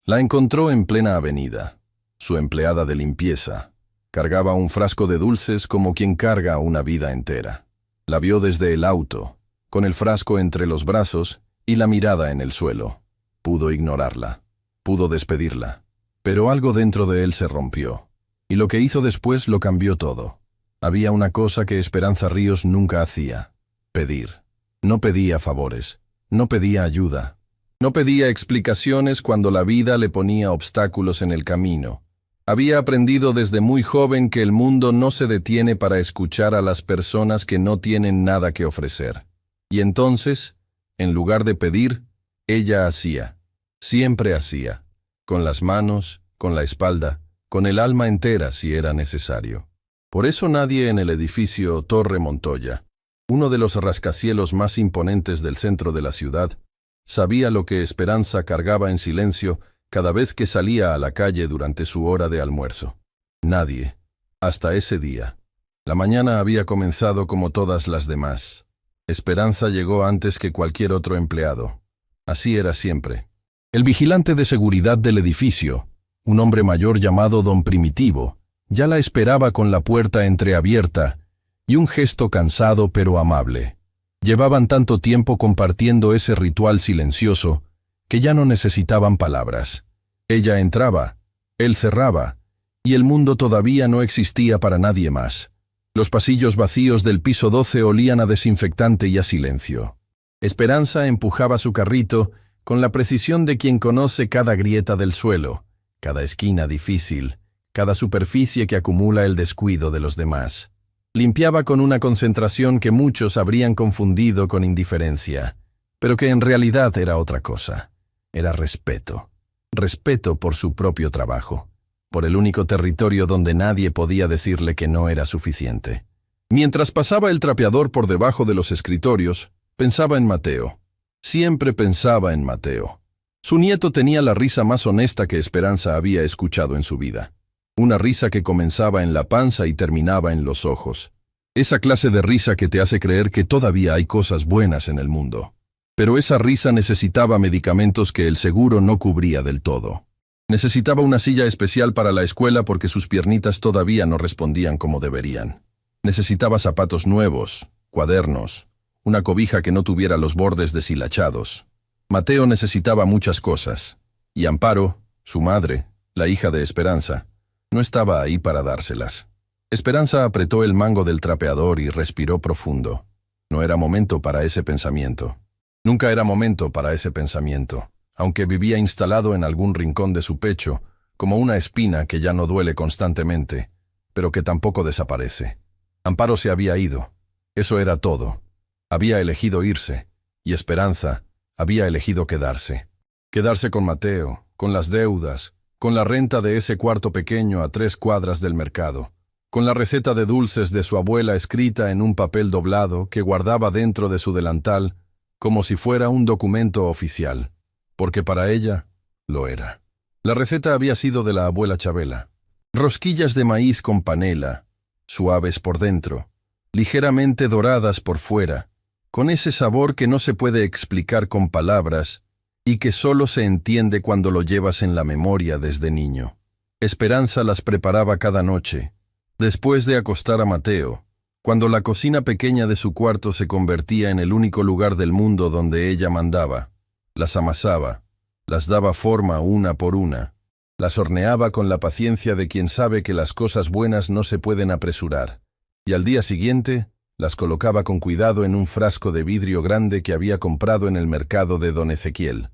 La encontró en plena avenida. Su empleada de limpieza. Cargaba un frasco de dulces como quien carga una vida entera. La vio desde el auto, con el frasco entre los brazos y la mirada en el suelo. Pudo ignorarla. Pudo despedirla. Pero algo dentro de él se rompió. Y lo que hizo después lo cambió todo. Había una cosa que Esperanza Ríos nunca hacía. Pedir. No pedía favores. No pedía ayuda. No pedía explicaciones cuando la vida le ponía obstáculos en el camino. Había aprendido desde muy joven que el mundo no se detiene para escuchar a las personas que no tienen nada que ofrecer. Y entonces, en lugar de pedir, ella hacía. Siempre hacía. Con las manos, con la espalda, con el alma entera si era necesario. Por eso nadie en el edificio Torre Montoya, uno de los rascacielos más imponentes del centro de la ciudad, sabía lo que Esperanza cargaba en silencio cada vez que salía a la calle durante su hora de almuerzo. Nadie, hasta ese día. La mañana había comenzado como todas las demás. Esperanza llegó antes que cualquier otro empleado. Así era siempre. El vigilante de seguridad del edificio, un hombre mayor llamado Don Primitivo, ya la esperaba con la puerta entreabierta y un gesto cansado pero amable. Llevaban tanto tiempo compartiendo ese ritual silencioso que ya no necesitaban palabras. Ella entraba, él cerraba, y el mundo todavía no existía para nadie más. Los pasillos vacíos del piso 12 olían a desinfectante y a silencio. Esperanza empujaba su carrito con la precisión de quien conoce cada grieta del suelo, cada esquina difícil, cada superficie que acumula el descuido de los demás. Limpiaba con una concentración que muchos habrían confundido con indiferencia, pero que en realidad era otra cosa. Era respeto. Respeto por su propio trabajo, por el único territorio donde nadie podía decirle que no era suficiente. Mientras pasaba el trapeador por debajo de los escritorios, pensaba en Mateo. Siempre pensaba en Mateo. Su nieto tenía la risa más honesta que Esperanza había escuchado en su vida. Una risa que comenzaba en la panza y terminaba en los ojos. Esa clase de risa que te hace creer que todavía hay cosas buenas en el mundo. Pero esa risa necesitaba medicamentos que el seguro no cubría del todo. Necesitaba una silla especial para la escuela porque sus piernitas todavía no respondían como deberían. Necesitaba zapatos nuevos, cuadernos, una cobija que no tuviera los bordes deshilachados. Mateo necesitaba muchas cosas, y Amparo, su madre, la hija de Esperanza, no estaba ahí para dárselas. Esperanza apretó el mango del trapeador y respiró profundo. No era momento para ese pensamiento. Nunca era momento para ese pensamiento, aunque vivía instalado en algún rincón de su pecho, como una espina que ya no duele constantemente, pero que tampoco desaparece. Amparo se había ido. Eso era todo. Había elegido irse, y Esperanza había elegido quedarse. Quedarse con Mateo, con las deudas, con la renta de ese cuarto pequeño a 3 cuadras del mercado, con la receta de dulces de su abuela escrita en un papel doblado que guardaba dentro de su delantal como si fuera un documento oficial, porque para ella lo era. La receta había sido de la abuela Chabela. Rosquillas de maíz con panela, suaves por dentro, ligeramente doradas por fuera, con ese sabor que no se puede explicar con palabras y que solo se entiende cuando lo llevas en la memoria desde niño. Esperanza las preparaba cada noche, después de acostar a Mateo, cuando la cocina pequeña de su cuarto se convertía en el único lugar del mundo donde ella mandaba. Las amasaba, las daba forma una por una, las horneaba con la paciencia de quien sabe que las cosas buenas no se pueden apresurar, y al día siguiente las colocaba con cuidado en un frasco de vidrio grande que había comprado en el mercado de don Ezequiel,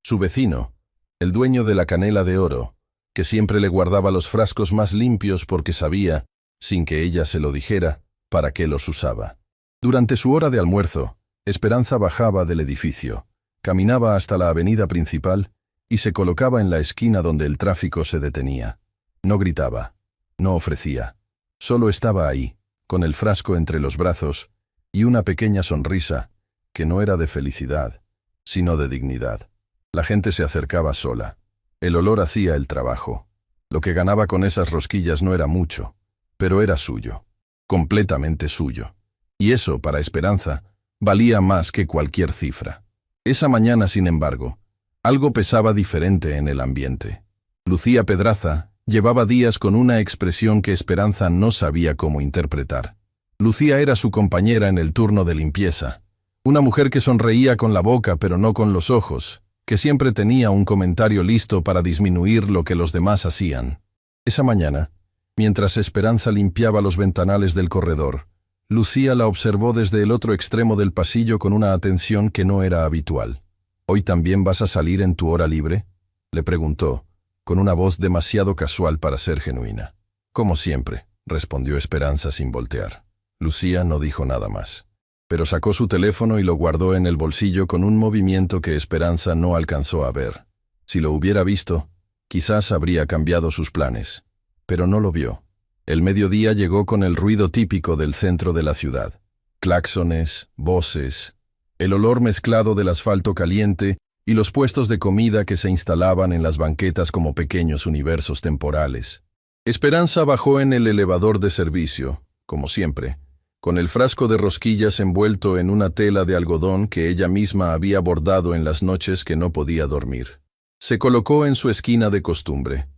su vecino, el dueño de la canela de oro, que siempre le guardaba los frascos más limpios porque sabía, sin que ella se lo dijera, para qué los usaba. Durante su hora de almuerzo, Esperanza bajaba del edificio, caminaba hasta la avenida principal y se colocaba en la esquina donde el tráfico se detenía. No gritaba, no ofrecía, solo estaba ahí, con el frasco entre los brazos y una pequeña sonrisa que no era de felicidad, sino de dignidad. La gente se acercaba sola. El olor hacía el trabajo. Lo que ganaba con esas rosquillas no era mucho, pero era suyo. Completamente suyo. Y eso, para Esperanza, valía más que cualquier cifra. Esa mañana, sin embargo, Algo pesaba diferente en el ambiente. Lucía Pedraza llevaba días con una expresión que Esperanza no sabía cómo interpretar. Lucía era su compañera en el turno de limpieza. Una mujer que sonreía con la boca pero no con los ojos, que siempre tenía un comentario listo para disminuir lo que los demás hacían. Esa mañana, mientras Esperanza limpiaba los ventanales del corredor, Lucía la observó desde el otro extremo del pasillo con una atención que no era habitual. «¿Hoy también vas a salir en tu hora libre?», le preguntó, con una voz demasiado casual para ser genuina. «Como siempre», respondió Esperanza sin voltear. Lucía no dijo nada más, pero sacó su teléfono y lo guardó en el bolsillo con un movimiento que Esperanza no alcanzó a ver. Si lo hubiera visto, quizás habría cambiado sus planes, pero no lo vio. El mediodía llegó con el ruido típico del centro de la ciudad. Claxones, voces, el olor mezclado del asfalto caliente y los puestos de comida que se instalaban en las banquetas como pequeños universos temporales. Esperanza bajó en el elevador de servicio, como siempre, con el frasco de rosquillas envuelto en una tela de algodón que ella misma había bordado en las noches que no podía dormir. Se colocó en su esquina de costumbre.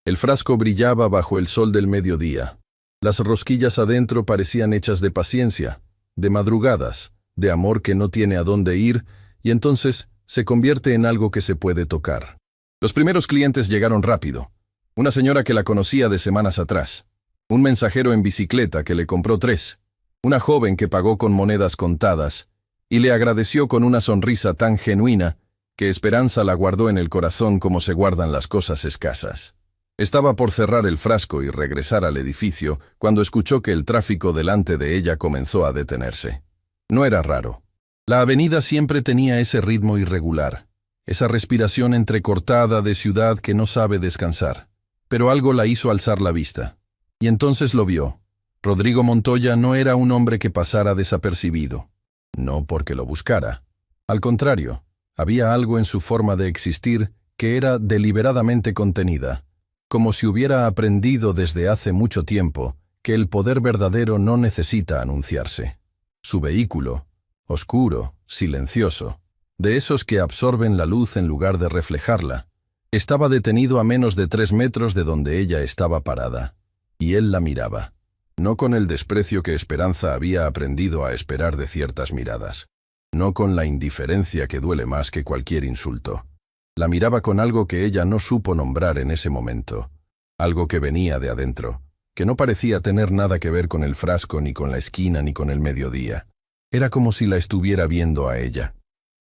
El frasco brillaba bajo el sol del mediodía. Las rosquillas adentro parecían hechas de paciencia, de madrugadas, de amor que no tiene a dónde ir, y entonces se convierte en algo que se puede tocar. Los primeros clientes llegaron rápido. Una señora que la conocía de semanas atrás. Un mensajero en bicicleta que le compró 3. Una joven que pagó con monedas contadas, y le agradeció con una sonrisa tan genuina que Esperanza la guardó en el corazón como se guardan las cosas escasas. Estaba por cerrar el frasco y regresar al edificio cuando escuchó que el tráfico delante de ella comenzó a detenerse. No era raro. La avenida siempre tenía ese ritmo irregular, esa respiración entrecortada de ciudad que no sabe descansar. Pero algo la hizo alzar la vista. Y entonces lo vio. Rodrigo Montoya no era un hombre que pasara desapercibido. No porque lo buscara. Al contrario, había algo en su forma de existir que era deliberadamente contenida, como si hubiera aprendido desde hace mucho tiempo que el poder verdadero no necesita anunciarse. Su vehículo, oscuro, silencioso, de esos que absorben la luz en lugar de reflejarla, estaba detenido a menos de 3 metros de donde ella estaba parada, y él la miraba. No con el desprecio que Esperanza había aprendido a esperar de ciertas miradas. No con la indiferencia que duele más que cualquier insulto. La miraba con algo que ella no supo nombrar en ese momento. Algo que venía de adentro, que no parecía tener nada que ver con el frasco, ni con la esquina, ni con el mediodía. Era como si la estuviera viendo a ella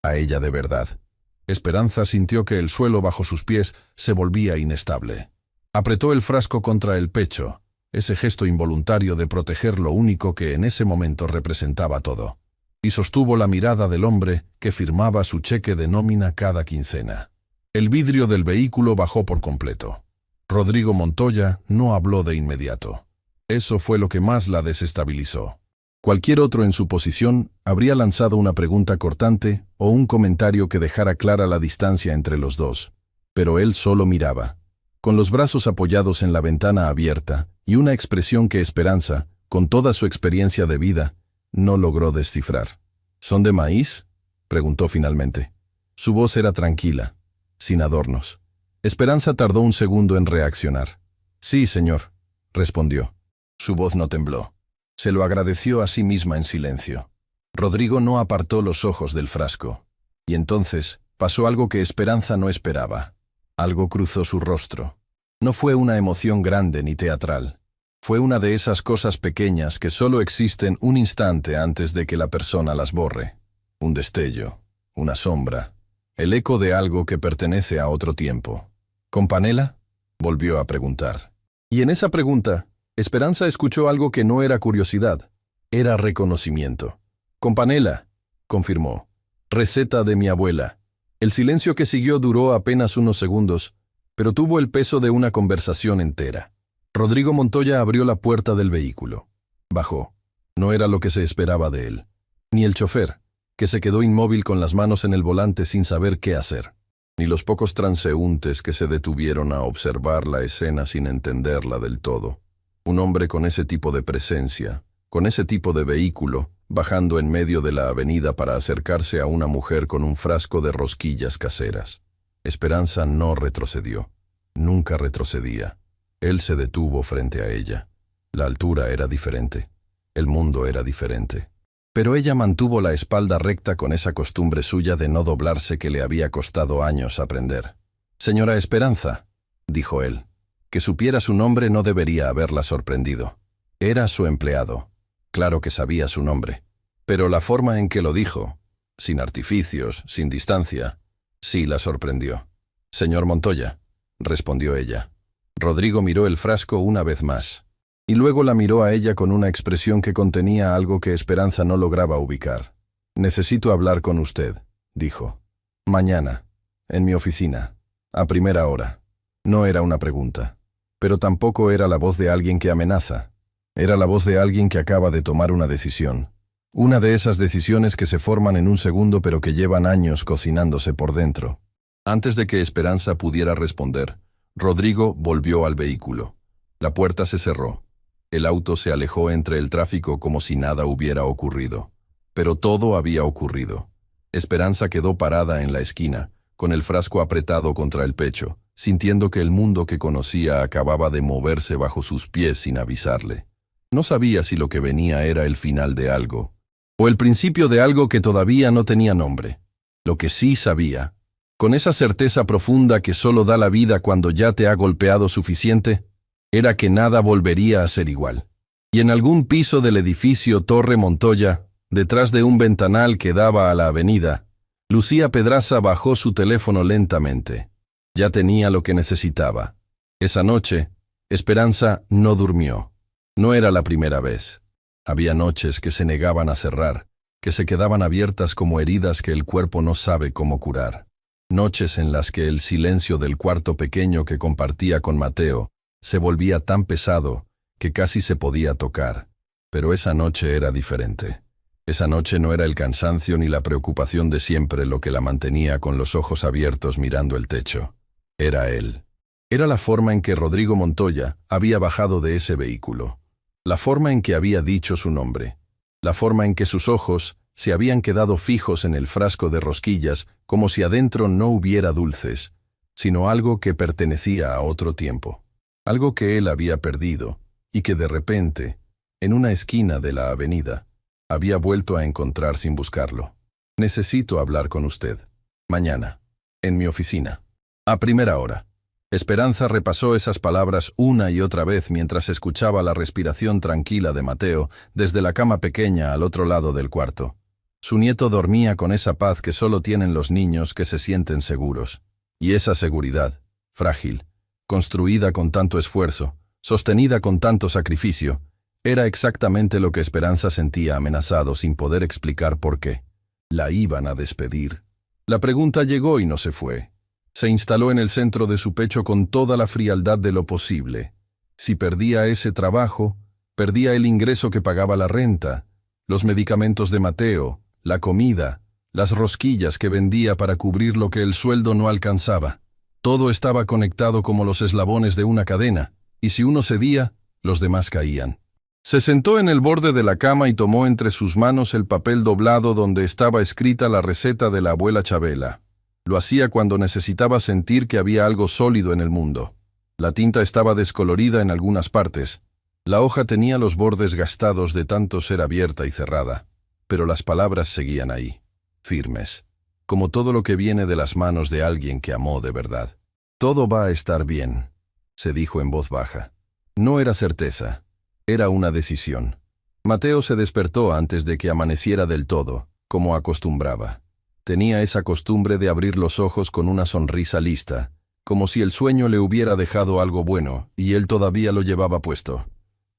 de verdad. Esperanza sintió que el suelo bajo sus pies se volvía inestable. Apretó el frasco contra el pecho, ese gesto involuntario de proteger lo único que en ese momento representaba todo. Y sostuvo la mirada del hombre que firmaba su cheque de nómina cada quincena. El vidrio del vehículo bajó por completo. Rodrigo Montoya no habló de inmediato. Eso fue lo que más la desestabilizó. Cualquier otro en su posición habría lanzado una pregunta cortante o un comentario que dejara clara la distancia entre los dos. Pero él solo miraba, con los brazos apoyados en la ventana abierta y una expresión que Esperanza, con toda su experiencia de vida, no logró descifrar. ¿Son de maíz?, preguntó finalmente. Su voz era tranquila, sin adornos. Esperanza tardó un segundo en reaccionar. «Sí, señor», respondió. Su voz no tembló. Se lo agradeció a sí misma en silencio. Rodrigo no apartó los ojos del frasco. Y entonces pasó algo que Esperanza no esperaba. Algo cruzó su rostro. No fue una emoción grande ni teatral. Fue una de esas cosas pequeñas que solo existen un instante antes de que la persona las borre. Un destello, una sombra, el eco de algo que pertenece a otro tiempo. «¿Companela?», volvió a preguntar. Y en esa pregunta, Esperanza escuchó algo que no era curiosidad, era reconocimiento. «Companela», confirmó. «Receta de mi abuela». El silencio que siguió duró apenas unos segundos, pero tuvo el peso de una conversación entera. Rodrigo Montoya abrió la puerta del vehículo. Bajó. No era lo que se esperaba de él. Ni el chofer, que se quedó inmóvil con las manos en el volante sin saber qué hacer. Ni los pocos transeúntes que se detuvieron a observar la escena sin entenderla del todo. Un hombre con ese tipo de presencia, con ese tipo de vehículo, bajando en medio de la avenida para acercarse a una mujer con un frasco de rosquillas caseras. Esperanza no retrocedió. Nunca retrocedía. Él se detuvo frente a ella. La altura era diferente. El mundo era diferente. Pero ella mantuvo la espalda recta con esa costumbre suya de no doblarse que le había costado años aprender. «Señora Esperanza», dijo él. Que supiera su nombre no debería haberla sorprendido. Era su empleado. Claro que sabía su nombre. Pero la forma en que lo dijo, sin artificios, sin distancia, sí la sorprendió. «Señor Montoya», respondió ella. Rodrigo miró el frasco una vez más. Y luego la miró a ella con una expresión que contenía algo que Esperanza no lograba ubicar. «Necesito hablar con usted», dijo. «Mañana, en mi oficina, a primera hora». No era una pregunta, pero tampoco era la voz de alguien que amenaza. Era la voz de alguien que acaba de tomar una decisión. Una de esas decisiones que se forman en un segundo pero que llevan años cocinándose por dentro. Antes de que Esperanza pudiera responder, Rodrigo volvió al vehículo. La puerta se cerró. El auto se alejó entre el tráfico como si nada hubiera ocurrido. Pero todo había ocurrido. Esperanza quedó parada en la esquina, con el frasco apretado contra el pecho, sintiendo que el mundo que conocía acababa de moverse bajo sus pies sin avisarle. No sabía si lo que venía era el final de algo, o el principio de algo que todavía no tenía nombre. Lo que sí sabía, con esa certeza profunda que solo da la vida cuando ya te ha golpeado suficiente, era que nada volvería a ser igual. Y en algún piso del edificio Torre Montoya, detrás de un ventanal que daba a la avenida, Lucía Pedraza bajó su teléfono lentamente. Ya tenía lo que necesitaba. Esa noche, Esperanza no durmió. No era la primera vez. Había noches que se negaban a cerrar, que se quedaban abiertas como heridas que el cuerpo no sabe cómo curar. Noches en las que el silencio del cuarto pequeño que compartía con Mateo se volvía tan pesado que casi se podía tocar. Pero esa noche era diferente. Esa noche no era el cansancio ni la preocupación de siempre lo que la mantenía con los ojos abiertos mirando el techo. Era él. Era la forma en que Rodrigo Montoya había bajado de ese vehículo. La forma en que había dicho su nombre. La forma en que sus ojos se habían quedado fijos en el frasco de rosquillas como si adentro no hubiera dulces, sino algo que pertenecía a otro tiempo. Algo que él había perdido y que de repente, en una esquina de la avenida, había vuelto a encontrar sin buscarlo. «Necesito hablar con usted. Mañana. En mi oficina. A primera hora». Esperanza repasó esas palabras una y otra vez mientras escuchaba la respiración tranquila de Mateo desde la cama pequeña al otro lado del cuarto. Su nieto dormía con esa paz que solo tienen los niños que se sienten seguros. Y esa seguridad, frágil, construida con tanto esfuerzo, sostenida con tanto sacrificio, era exactamente lo que Esperanza sentía amenazado sin poder explicar por qué. La iban a despedir. La pregunta llegó y no se fue. Se instaló en el centro de su pecho con toda la frialdad de lo posible. Si perdía ese trabajo, perdía el ingreso que pagaba la renta, los medicamentos de Mateo, la comida, las rosquillas que vendía para cubrir lo que el sueldo no alcanzaba. Todo estaba conectado como los eslabones de una cadena, y si uno cedía, los demás caían. Se sentó en el borde de la cama y tomó entre sus manos el papel doblado donde estaba escrita la receta de la abuela Chabela. Lo hacía cuando necesitaba sentir que había algo sólido en el mundo. La tinta estaba descolorida en algunas partes. La hoja tenía los bordes gastados de tanto ser abierta y cerrada. Pero las palabras seguían ahí, firmes, como todo lo que viene de las manos de alguien que amó de verdad. «Todo va a estar bien», se dijo en voz baja. No era certeza, era una decisión. Mateo se despertó antes de que amaneciera del todo, como acostumbraba. Tenía esa costumbre de abrir los ojos con una sonrisa lista, como si el sueño le hubiera dejado algo bueno y él todavía lo llevaba puesto.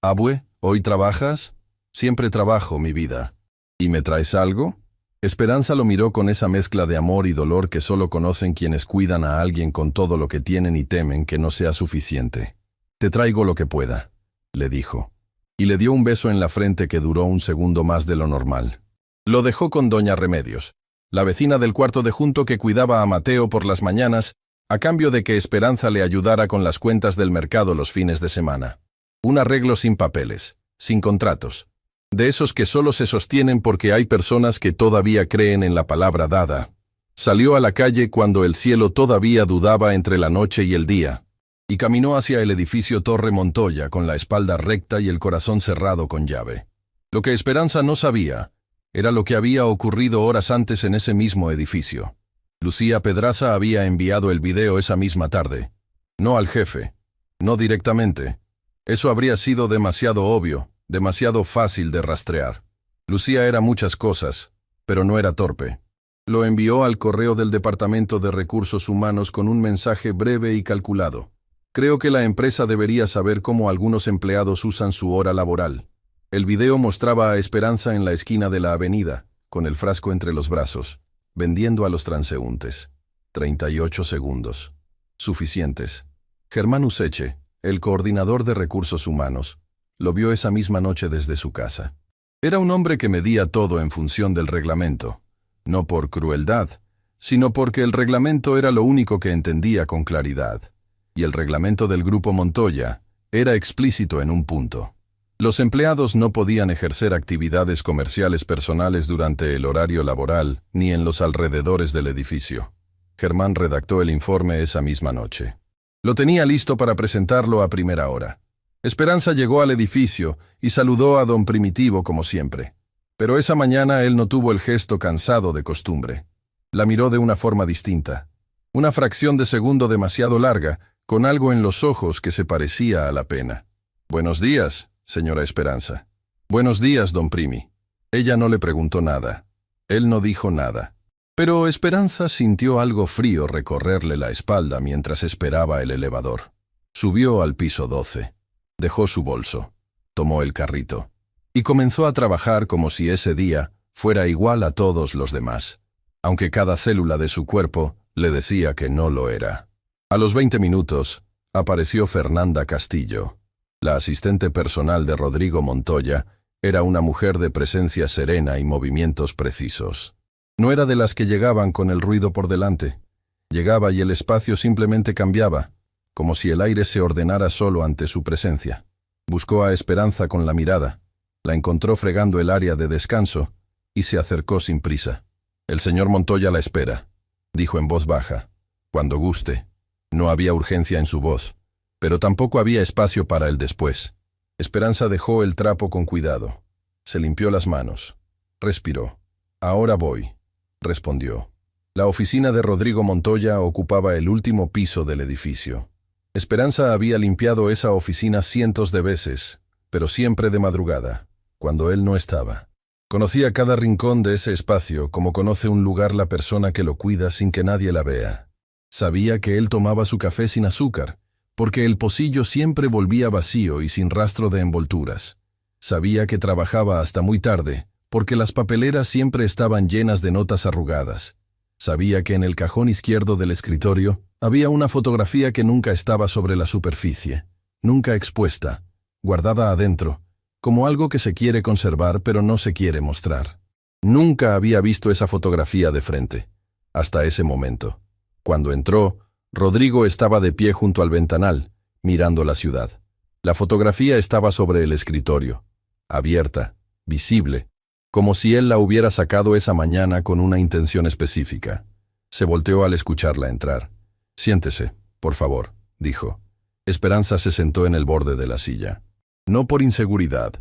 «Abue, ¿hoy trabajas?» «Siempre trabajo, mi vida». «¿Y me traes algo?» Esperanza lo miró con esa mezcla de amor y dolor que solo conocen quienes cuidan a alguien con todo lo que tienen y temen que no sea suficiente. «Te traigo lo que pueda», le dijo, y le dio un beso en la frente que duró un segundo más de lo normal. Lo dejó con doña Remedios, la vecina del cuarto de junto que cuidaba a Mateo por las mañanas, a cambio de que Esperanza le ayudara con las cuentas del mercado los fines de semana. Un arreglo sin papeles, sin contratos. De esos que solo se sostienen porque hay personas que todavía creen en la palabra dada. Salió a la calle cuando el cielo todavía dudaba entre la noche y el día, y caminó hacia el edificio Torre Montoya con la espalda recta y el corazón cerrado con llave. Lo que Esperanza no sabía era lo que había ocurrido horas antes en ese mismo edificio. Lucía Pedraza había enviado el video esa misma tarde. No al jefe, no directamente. Eso habría sido demasiado obvio, demasiado fácil de rastrear. Lucía era muchas cosas, pero no era torpe. Lo envió al correo del Departamento de Recursos Humanos con un mensaje breve y calculado. Creo que la empresa debería saber cómo algunos empleados usan su hora laboral. El video mostraba a Esperanza en la esquina de la avenida, con el frasco entre los brazos, vendiendo a los transeúntes. 38 segundos. Suficientes. Germán Useche, el coordinador de Recursos Humanos, lo vio esa misma noche desde su casa. Era un hombre que medía todo en función del reglamento. No por crueldad, sino porque el reglamento era lo único que entendía con claridad. Y el reglamento del Grupo Montoya era explícito en un punto. Los empleados no podían ejercer actividades comerciales personales durante el horario laboral ni en los alrededores del edificio. Germán redactó el informe esa misma noche. Lo tenía listo para presentarlo a primera hora. Esperanza llegó al edificio y saludó a don Primitivo como siempre. Pero esa mañana él no tuvo el gesto cansado de costumbre. La miró de una forma distinta. Una fracción de segundo demasiado larga, con algo en los ojos que se parecía a la pena. «Buenos días, señora Esperanza». «Buenos días, don Primi». Ella no le preguntó nada. Él no dijo nada. Pero Esperanza sintió algo frío recorrerle la espalda mientras esperaba el elevador. Subió al piso 12. Dejó su bolso. Tomó el carrito. Y comenzó a trabajar como si ese día fuera igual a todos los demás, aunque cada célula de su cuerpo le decía que no lo era. A los 20 minutos, apareció Fernanda Castillo. La asistente personal de Rodrigo Montoya era una mujer de presencia serena y movimientos precisos. No era de las que llegaban con el ruido por delante. Llegaba y el espacio simplemente cambiaba, como si el aire se ordenara solo ante su presencia. Buscó a Esperanza con la mirada. La encontró fregando el área de descanso y se acercó sin prisa. «El señor Montoya la espera», dijo en voz baja. «Cuando guste». No había urgencia en su voz, pero tampoco había espacio para el después. Esperanza dejó el trapo con cuidado. Se limpió las manos. Respiró. «Ahora voy», respondió. La oficina de Rodrigo Montoya ocupaba el último piso del edificio. Esperanza había limpiado esa oficina cientos de veces, pero siempre de madrugada, cuando él no estaba. Conocía cada rincón de ese espacio como conoce un lugar la persona que lo cuida sin que nadie la vea. Sabía que él tomaba su café sin azúcar, porque el pocillo siempre volvía vacío y sin rastro de envolturas. Sabía que trabajaba hasta muy tarde, porque las papeleras siempre estaban llenas de notas arrugadas. Sabía que en el cajón izquierdo del escritorio había una fotografía que nunca estaba sobre la superficie, nunca expuesta, guardada adentro, como algo que se quiere conservar pero no se quiere mostrar. Nunca había visto esa fotografía de frente, hasta ese momento. Cuando entró, Rodrigo estaba de pie junto al ventanal, mirando la ciudad. La fotografía estaba sobre el escritorio, abierta, visible, como si él la hubiera sacado esa mañana con una intención específica. Se volteó al escucharla entrar. «Siéntese, por favor», dijo. Esperanza se sentó en el borde de la silla. No por inseguridad,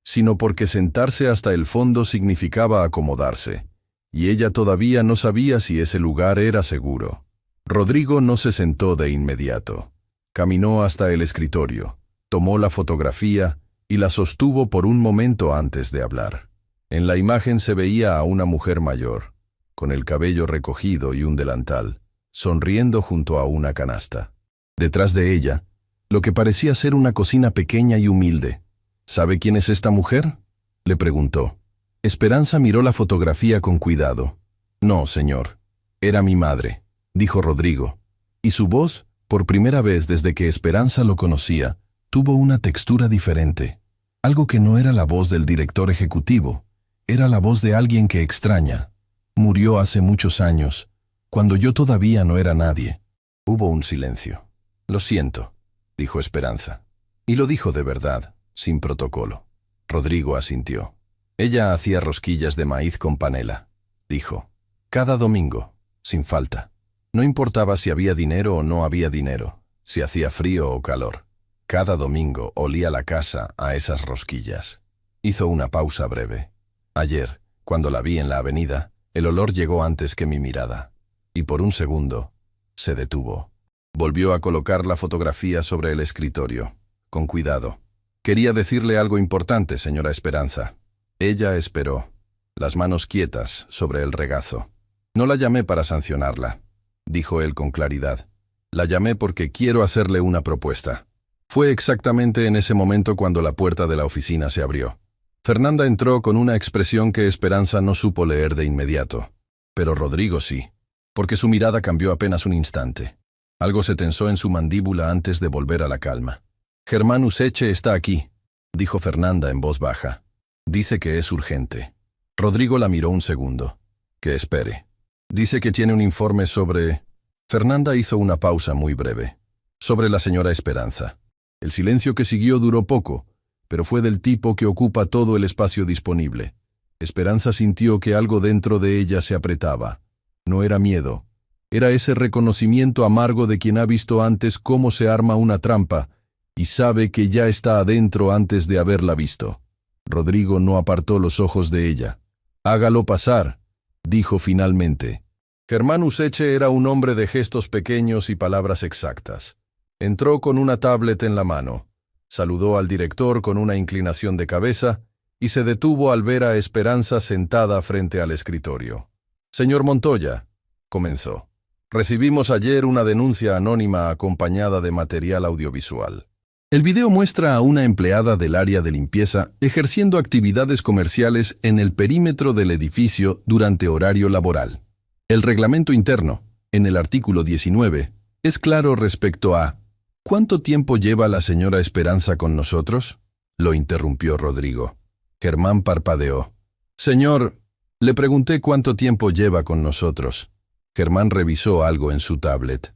sino porque sentarse hasta el fondo significaba acomodarse, y ella todavía no sabía si ese lugar era seguro. Rodrigo no se sentó de inmediato. Caminó hasta el escritorio, tomó la fotografía y la sostuvo por un momento antes de hablar. En la imagen se veía a una mujer mayor, con el cabello recogido y un delantal, sonriendo junto a una canasta. Detrás de ella, lo que parecía ser una cocina pequeña y humilde. «¿Sabe quién es esta mujer?», le preguntó. Esperanza miró la fotografía con cuidado. «No, señor. Era mi madre», dijo Rodrigo. Y su voz, por primera vez desde que Esperanza lo conocía, tuvo una textura diferente. Algo que no era la voz del director ejecutivo. Era la voz de alguien que extraña. «Murió hace muchos años, cuando yo todavía no era nadie». Hubo un silencio. «Lo siento», dijo Esperanza. Y lo dijo de verdad, sin protocolo. Rodrigo asintió. «Ella hacía rosquillas de maíz con panela», dijo. «Cada domingo. sin falta. No importaba si había dinero o no había dinero, si hacía frío o calor. Cada domingo olía la casa a esas rosquillas. Hizo una pausa breve. Ayer, cuando la vi en la avenida, el olor llegó antes que mi mirada. Y por un segundo, se detuvo. Volvió a colocar la fotografía sobre el escritorio. Con cuidado. Quería decirle algo importante, señora Esperanza. Ella esperó, las manos quietas sobre el regazo. No la llamé para sancionarla, dijo él con claridad. La llamé porque quiero hacerle una propuesta. Fue exactamente en ese momento cuando la puerta de la oficina se abrió. Fernanda entró con una expresión que Esperanza no supo leer de inmediato. Pero Rodrigo sí, porque su mirada cambió apenas un instante. Algo se tensó en su mandíbula antes de volver a la calma. «Germán Useche está aquí», dijo Fernanda en voz baja. «Dice que es urgente». Rodrigo la miró un segundo. «Que espere. Dice que tiene un informe sobre...» Fernanda hizo una pausa muy breve. «Sobre la señora Esperanza». El silencio que siguió duró poco, pero fue del tipo que ocupa todo el espacio disponible. Esperanza sintió que algo dentro de ella se apretaba. No era miedo. Era ese reconocimiento amargo de quien ha visto antes cómo se arma una trampa y sabe que ya está adentro antes de haberla visto. Rodrigo no apartó los ojos de ella. «Hágalo pasar», dijo finalmente. Germán Useche era un hombre de gestos pequeños y palabras exactas. Entró con una tablet en la mano, saludó al director con una inclinación de cabeza y se detuvo al ver a Esperanza sentada frente al escritorio. «Señor Montoya», comenzó, «recibimos ayer una denuncia anónima acompañada de material audiovisual. El video muestra a una empleada del área de limpieza ejerciendo actividades comerciales en el perímetro del edificio durante horario laboral. El reglamento interno, en el artículo 19, es claro respecto a «¿Cuánto tiempo lleva la señora Esperanza con nosotros?», lo interrumpió Rodrigo. Germán parpadeó. «Señor, le pregunté cuánto tiempo lleva con nosotros». Germán revisó algo en su tablet.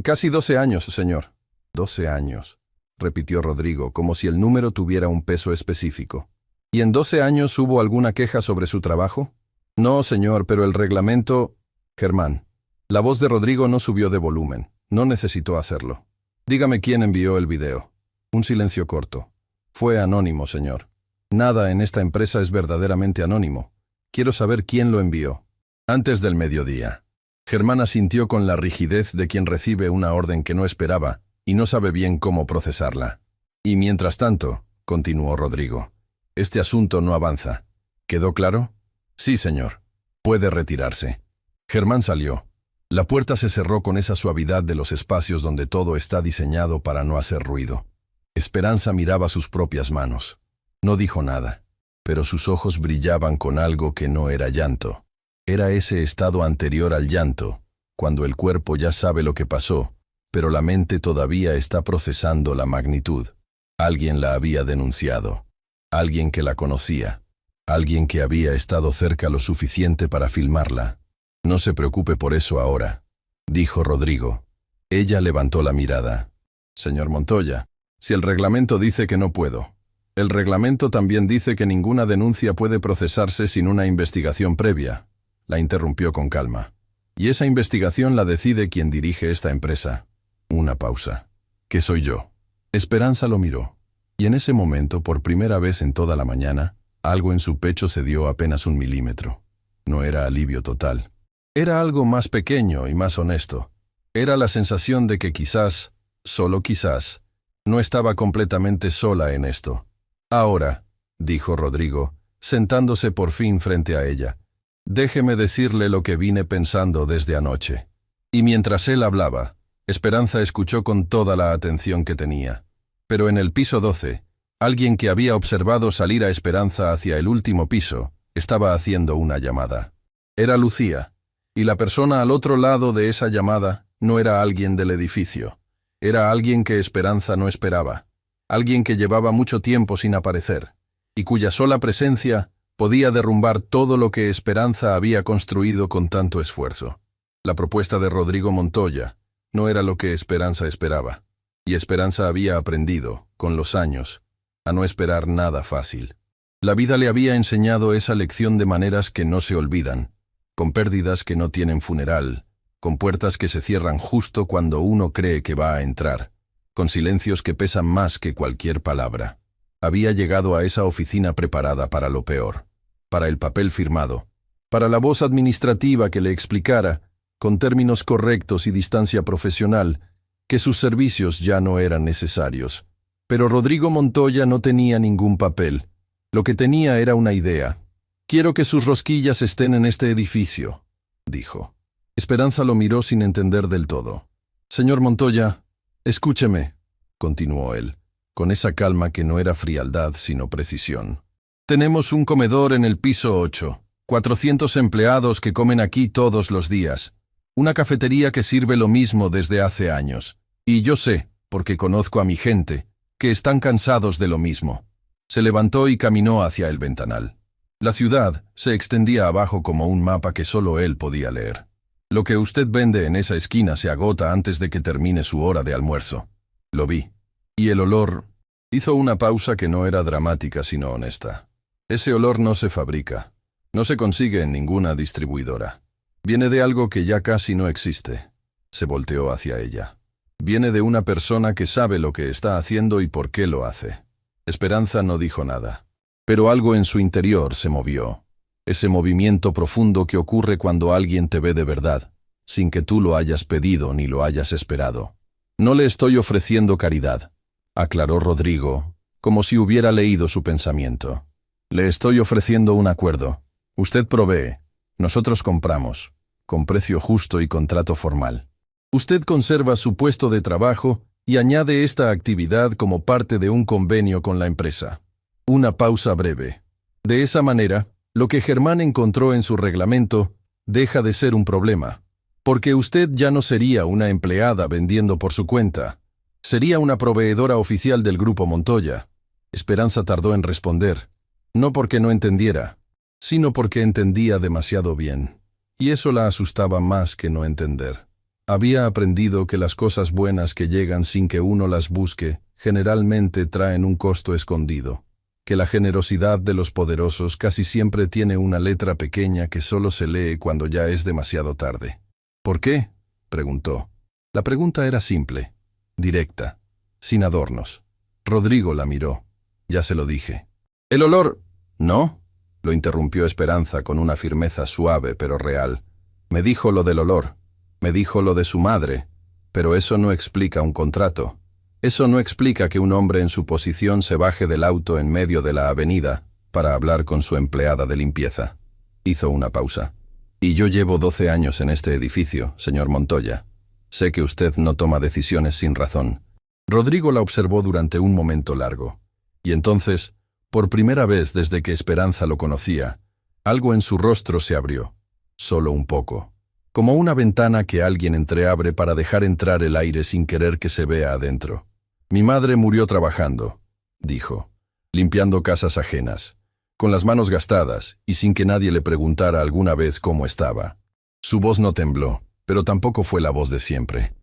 «Casi 12 años, señor». «12 años», repitió Rodrigo, como si el número tuviera un peso específico. «¿Y en 12 años hubo alguna queja sobre su trabajo?» «No, señor, pero el reglamento...» «Germán». La voz de Rodrigo no subió de volumen. No necesitó hacerlo. «Dígame quién envió el video». Un silencio corto. «Fue anónimo, señor». «Nada en esta empresa es verdaderamente anónimo. Quiero saber quién lo envió». «Antes del mediodía». Germán asintió con la rigidez de quien recibe una orden que no esperaba y no sabe bien cómo procesarla. «Y mientras tanto», continuó Rodrigo, «este asunto no avanza. ¿Quedó claro?» «Sí, señor. Puede retirarse». Germán salió. La puerta se cerró con esa suavidad de los espacios donde todo está diseñado para no hacer ruido. Esperanza miraba sus propias manos. No dijo nada, pero sus ojos brillaban con algo que no era llanto. Era ese estado anterior al llanto, cuando el cuerpo ya sabe lo que pasó, pero la mente todavía está procesando la magnitud. Alguien la había denunciado. Alguien que la conocía. Alguien que había estado cerca lo suficiente para filmarla. «No se preocupe por eso ahora», dijo Rodrigo. Ella levantó la mirada. «Señor Montoya, si el reglamento dice que no puedo. El reglamento también dice que ninguna denuncia puede procesarse sin una investigación previa», la interrumpió con calma. «Y esa investigación la decide quien dirige esta empresa». Una pausa. «¿Qué soy yo?» Esperanza lo miró. Y en ese momento, por primera vez en toda la mañana, algo en su pecho cedió apenas 1 milímetro. No era alivio total. Era algo más pequeño y más honesto. Era la sensación de que quizás, solo quizás, no estaba completamente sola en esto. «Ahora», dijo Rodrigo, sentándose por fin frente a ella, «déjeme decirle lo que vine pensando desde anoche». Y mientras él hablaba, Esperanza escuchó con toda la atención que tenía. Pero en el piso 12, alguien que había observado salir a Esperanza hacia el último piso, estaba haciendo una llamada. Era Lucía. Y la persona al otro lado de esa llamada no era alguien del edificio. Era alguien que Esperanza no esperaba. Alguien que llevaba mucho tiempo sin aparecer, y cuya sola presencia podía derrumbar todo lo que Esperanza había construido con tanto esfuerzo. La propuesta de Rodrigo Montoya no era lo que Esperanza esperaba. Y Esperanza había aprendido, con los años, a no esperar nada fácil. La vida le había enseñado esa lección de maneras que no se olvidan, con pérdidas que no tienen funeral, con puertas que se cierran justo cuando uno cree que va a entrar, con silencios que pesan más que cualquier palabra. Había llegado a esa oficina preparada para lo peor, para el papel firmado, para la voz administrativa que le explicara, con términos correctos y distancia profesional, que sus servicios ya no eran necesarios. Pero Rodrigo Montoya no tenía ningún papel. Lo que tenía era una idea. «Quiero que sus rosquillas estén en este edificio», dijo. Esperanza lo miró sin entender del todo. «Señor Montoya, escúcheme», continuó él, con esa calma que no era frialdad sino precisión. «Tenemos un comedor en el piso 8, 400 empleados que comen aquí todos los días, una cafetería que sirve lo mismo desde hace años, y yo sé, porque conozco a mi gente, que están cansados de lo mismo». Se levantó y caminó hacia el ventanal. La ciudad se extendía abajo como un mapa que solo él podía leer. «Lo que usted vende en esa esquina se agota antes de que termine su hora de almuerzo». Lo vi. Y el olor... Hizo una pausa que no era dramática sino honesta. «Ese olor no se fabrica. No se consigue en ninguna distribuidora. Viene de algo que ya casi no existe». Se volteó hacia ella. «Viene de una persona que sabe lo que está haciendo y por qué lo hace». Esperanza no dijo nada. Pero algo en su interior se movió. Ese movimiento profundo que ocurre cuando alguien te ve de verdad, sin que tú lo hayas pedido ni lo hayas esperado. «No le estoy ofreciendo caridad», aclaró Rodrigo, como si hubiera leído su pensamiento. «Le estoy ofreciendo un acuerdo. Usted provee, nosotros compramos, con precio justo y contrato formal. Usted conserva su puesto de trabajo y añade esta actividad como parte de un convenio con la empresa». Una pausa breve. De esa manera, lo que Germán encontró en su reglamento deja de ser un problema, porque usted ya no sería una empleada vendiendo por su cuenta, sería una proveedora oficial del Grupo Montoya. Esperanza tardó en responder, no porque no entendiera, sino porque entendía demasiado bien, y eso la asustaba más que no entender. Había aprendido que las cosas buenas que llegan sin que uno las busque generalmente traen un costo escondido, que la generosidad de los poderosos casi siempre tiene una letra pequeña que solo se lee cuando ya es demasiado tarde. «¿Por qué?», preguntó. La pregunta era simple, directa, sin adornos. Rodrigo la miró. «Ya se lo dije». «El olor...» «¿No?», lo interrumpió Esperanza con una firmeza suave pero real. «Me dijo lo del olor. Me dijo lo de su madre. Pero eso no explica un contrato. Eso no explica que un hombre en su posición se baje del auto en medio de la avenida para hablar con su empleada de limpieza». Hizo una pausa. «Y yo llevo 12 años en este edificio, señor Montoya. Sé que usted no toma decisiones sin razón». Rodrigo la observó durante un momento largo. Y entonces, por primera vez desde que Esperanza lo conocía, algo en su rostro se abrió. Solo un poco. Como una ventana que alguien entreabre para dejar entrar el aire sin querer que se vea adentro. «Mi madre murió trabajando», dijo, limpiando casas ajenas, con las manos gastadas y sin que nadie le preguntara alguna vez cómo estaba. Su voz no tembló, pero tampoco fue la voz de siempre.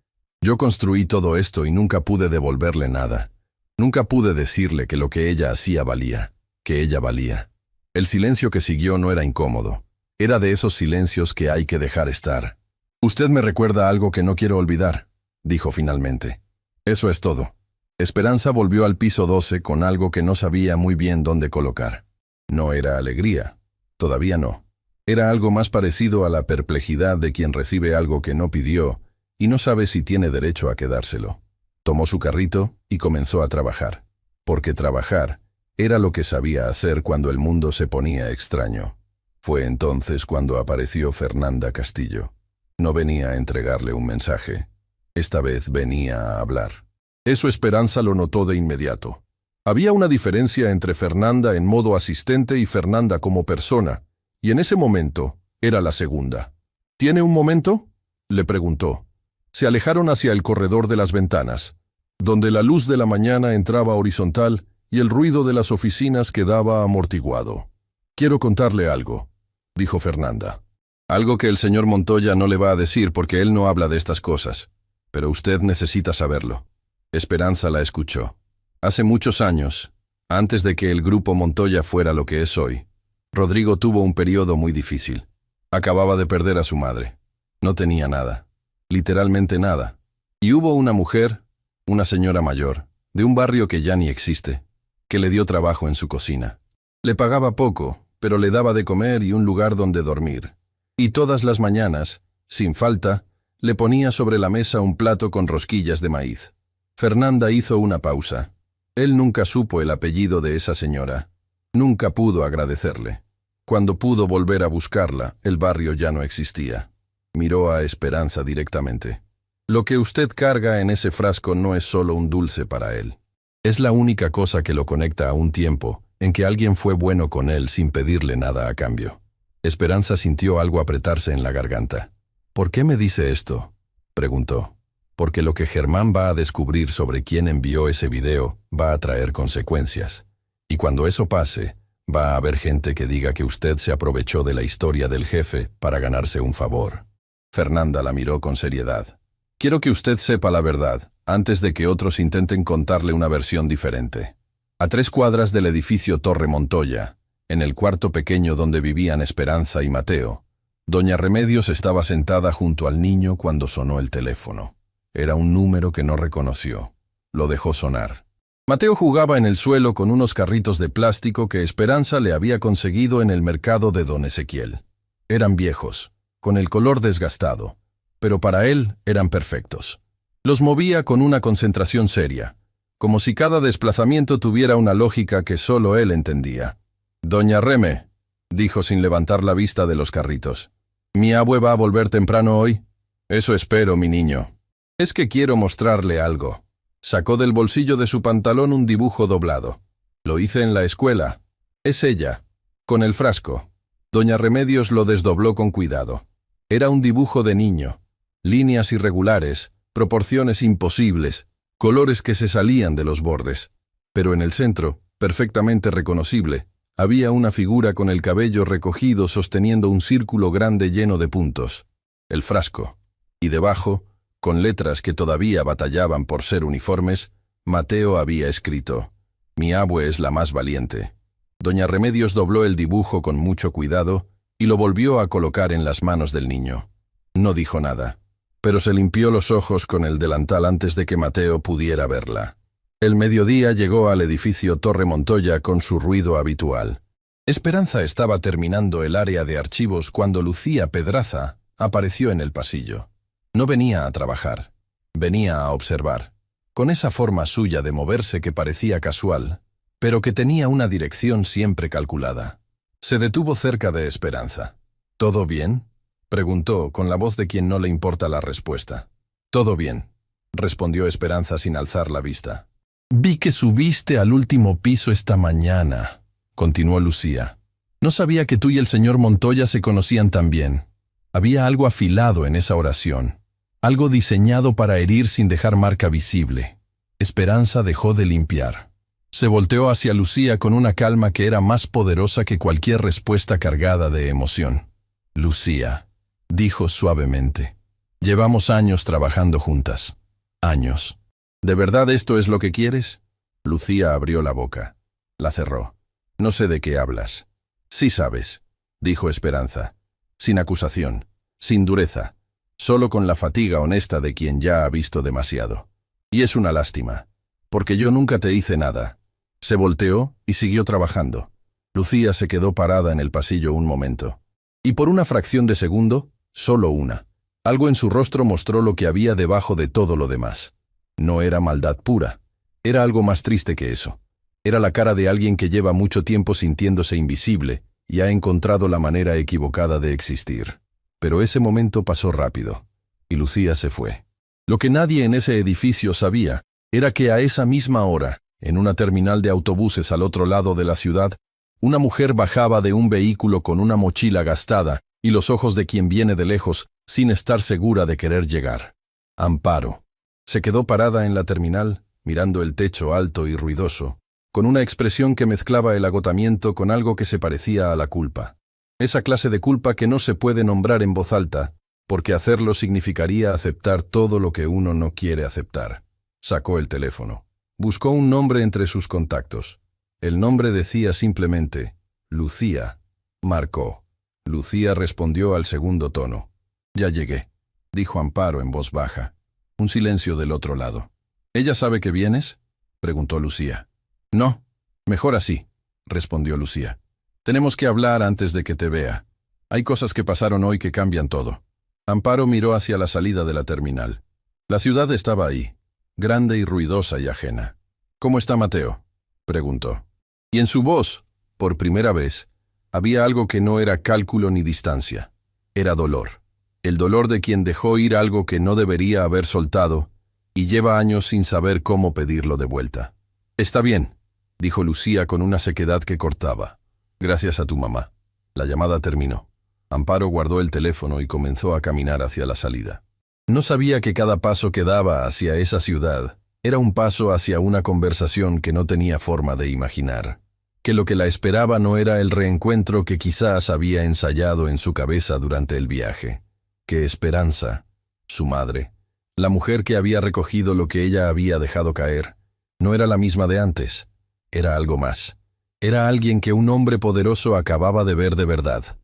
«Yo construí todo esto y nunca pude devolverle nada. Nunca pude decirle que lo que ella hacía valía, que ella valía». El silencio que siguió no era incómodo. Era de esos silencios que hay que dejar estar. «Usted me recuerda algo que no quiero olvidar», dijo finalmente. «Eso es todo». Esperanza volvió al piso 12 con algo que no sabía muy bien dónde colocar. No era alegría. Todavía no. Era algo más parecido a la perplejidad de quien recibe algo que no pidió y no sabe si tiene derecho a quedárselo. Tomó su carrito y comenzó a trabajar. Porque trabajar era lo que sabía hacer cuando el mundo se ponía extraño. Fue entonces cuando apareció Fernanda Castillo. No venía a entregarle un mensaje. Esta vez venía a hablar. Eso Esperanza lo notó de inmediato. Había una diferencia entre Fernanda en modo asistente y Fernanda como persona, y en ese momento era la segunda. «¿Tiene un momento?», le preguntó. Se alejaron hacia el corredor de las ventanas, donde la luz de la mañana entraba horizontal y el ruido de las oficinas quedaba amortiguado. «Quiero contarle algo», dijo Fernanda. «Algo que el señor Montoya no le va a decir porque él no habla de estas cosas, pero usted necesita saberlo». Esperanza la escuchó. Hace muchos años, antes de que el Grupo Montoya fuera lo que es hoy, Rodrigo tuvo un periodo muy difícil. Acababa de perder a su madre. No tenía nada. Literalmente nada. Y hubo una mujer, una señora mayor, de un barrio que ya ni existe, que le dio trabajo en su cocina. Le pagaba poco, pero le daba de comer y un lugar donde dormir. Y todas las mañanas, sin falta, le ponía sobre la mesa un plato con rosquillas de maíz. Fernanda hizo una pausa. Él nunca supo el apellido de esa señora. Nunca pudo agradecerle. Cuando pudo volver a buscarla, el barrio ya no existía. Miró a Esperanza directamente. Lo que usted carga en ese frasco no es solo un dulce para él. Es la única cosa que lo conecta a un tiempo en que alguien fue bueno con él sin pedirle nada a cambio. Esperanza sintió algo apretarse en la garganta. ¿Por qué me dice esto?, preguntó. Porque lo que Germán va a descubrir sobre quién envió ese video va a traer consecuencias. Y cuando eso pase, va a haber gente que diga que usted se aprovechó de la historia del jefe para ganarse un favor. Fernanda la miró con seriedad. Quiero que usted sepa la verdad, antes de que otros intenten contarle una versión diferente. A 3 cuadras del edificio Torre Montoya, en el cuarto pequeño donde vivían Esperanza y Mateo, doña Remedios estaba sentada junto al niño cuando sonó el teléfono. Era un número que no reconoció. Lo dejó sonar. Mateo jugaba en el suelo con unos carritos de plástico que Esperanza le había conseguido en el mercado de don Ezequiel. Eran viejos, con el color desgastado, pero para él eran perfectos. Los movía con una concentración seria, como si cada desplazamiento tuviera una lógica que solo él entendía. «Doña Reme», dijo sin levantar la vista de los carritos. «¿Mi abue va a volver temprano hoy?» «Eso espero, mi niño. Es que quiero mostrarle algo». Sacó del bolsillo de su pantalón un dibujo doblado. «Lo hice en la escuela. Es ella, con el frasco». Doña Remedios lo desdobló con cuidado. Era un dibujo de niño. Líneas irregulares, proporciones imposibles, colores que se salían de los bordes. Pero en el centro, perfectamente reconocible, había una figura con el cabello recogido sosteniendo un círculo grande lleno de puntos. El frasco. Y debajo, con letras que todavía batallaban por ser uniformes, Mateo había escrito: «Mi abue es la más valiente». Doña Remedios dobló el dibujo con mucho cuidado y lo volvió a colocar en las manos del niño. No dijo nada, pero se limpió los ojos con el delantal antes de que Mateo pudiera verla. El mediodía llegó al edificio Torre Montoya con su ruido habitual. Esperanza estaba terminando el área de archivos cuando Lucía Pedraza apareció en el pasillo. No venía a trabajar, venía a observar, con esa forma suya de moverse que parecía casual, pero que tenía una dirección siempre calculada. Se detuvo cerca de Esperanza. «¿Todo bien?», preguntó con la voz de quien no le importa la respuesta. «Todo bien», respondió Esperanza sin alzar la vista. «Vi que subiste al último piso esta mañana», continuó Lucía. «No sabía que tú y el señor Montoya se conocían tan bien. Había algo afilado en esa oración. Algo diseñado para herir sin dejar marca visible». Esperanza dejó de limpiar. Se volteó hacia Lucía con una calma que era más poderosa que cualquier respuesta cargada de emoción. «Lucía», dijo suavemente, «llevamos años trabajando juntas. Años. ¿De verdad esto es lo que quieres?» Lucía abrió la boca. La cerró. «No sé de qué hablas». «Sí sabes», dijo Esperanza, sin acusación, sin dureza, solo con la fatiga honesta de quien ya ha visto demasiado. «Y es una lástima, porque yo nunca te hice nada». Se volteó y siguió trabajando. Lucía se quedó parada en el pasillo un momento. Y por una fracción de segundo, solo una, algo en su rostro mostró lo que había debajo de todo lo demás. No era maldad pura, era algo más triste que eso. Era la cara de alguien que lleva mucho tiempo sintiéndose invisible y ha encontrado la manera equivocada de existir. Pero ese momento pasó rápido, y Lucía se fue. Lo que nadie en ese edificio sabía era que a esa misma hora, en una terminal de autobuses al otro lado de la ciudad, una mujer bajaba de un vehículo con una mochila gastada y los ojos de quien viene de lejos sin estar segura de querer llegar. Amparo. Se quedó parada en la terminal, mirando el techo alto y ruidoso, con una expresión que mezclaba el agotamiento con algo que se parecía a la culpa. Esa clase de culpa que no se puede nombrar en voz alta, porque hacerlo significaría aceptar todo lo que uno no quiere aceptar. Sacó el teléfono. Buscó un nombre entre sus contactos. El nombre decía simplemente «Lucía». Marcó. Lucía respondió al segundo tono. «Ya llegué». dijo Amparo en voz baja. Un silencio del otro lado. ¿Ella sabe que vienes?, preguntó Lucía. No, mejor así, respondió Lucía. Tenemos que hablar antes de que te vea. Hay cosas que pasaron hoy que cambian todo. Amparo miró hacia la salida de la terminal. La ciudad estaba ahí, grande y ruidosa y ajena. ¿Cómo está Mateo?, preguntó. Y en su voz, por primera vez, había algo que no era cálculo ni distancia. Era dolor. El dolor de quien dejó ir algo que no debería haber soltado y lleva años sin saber cómo pedirlo de vuelta. Está bien, dijo Lucía con una sequedad que cortaba. Gracias a tu mamá. La llamada terminó. Amparo guardó el teléfono y comenzó a caminar hacia la salida. No sabía que cada paso que daba hacia esa ciudad era un paso hacia una conversación que no tenía forma de imaginar. Que lo que la esperaba no era el reencuentro que quizás había ensayado en su cabeza durante el viaje. Que Esperanza, su madre, la mujer que había recogido lo que ella había dejado caer, no era la misma de antes. Era algo más. Era alguien que un hombre poderoso acababa de ver de verdad.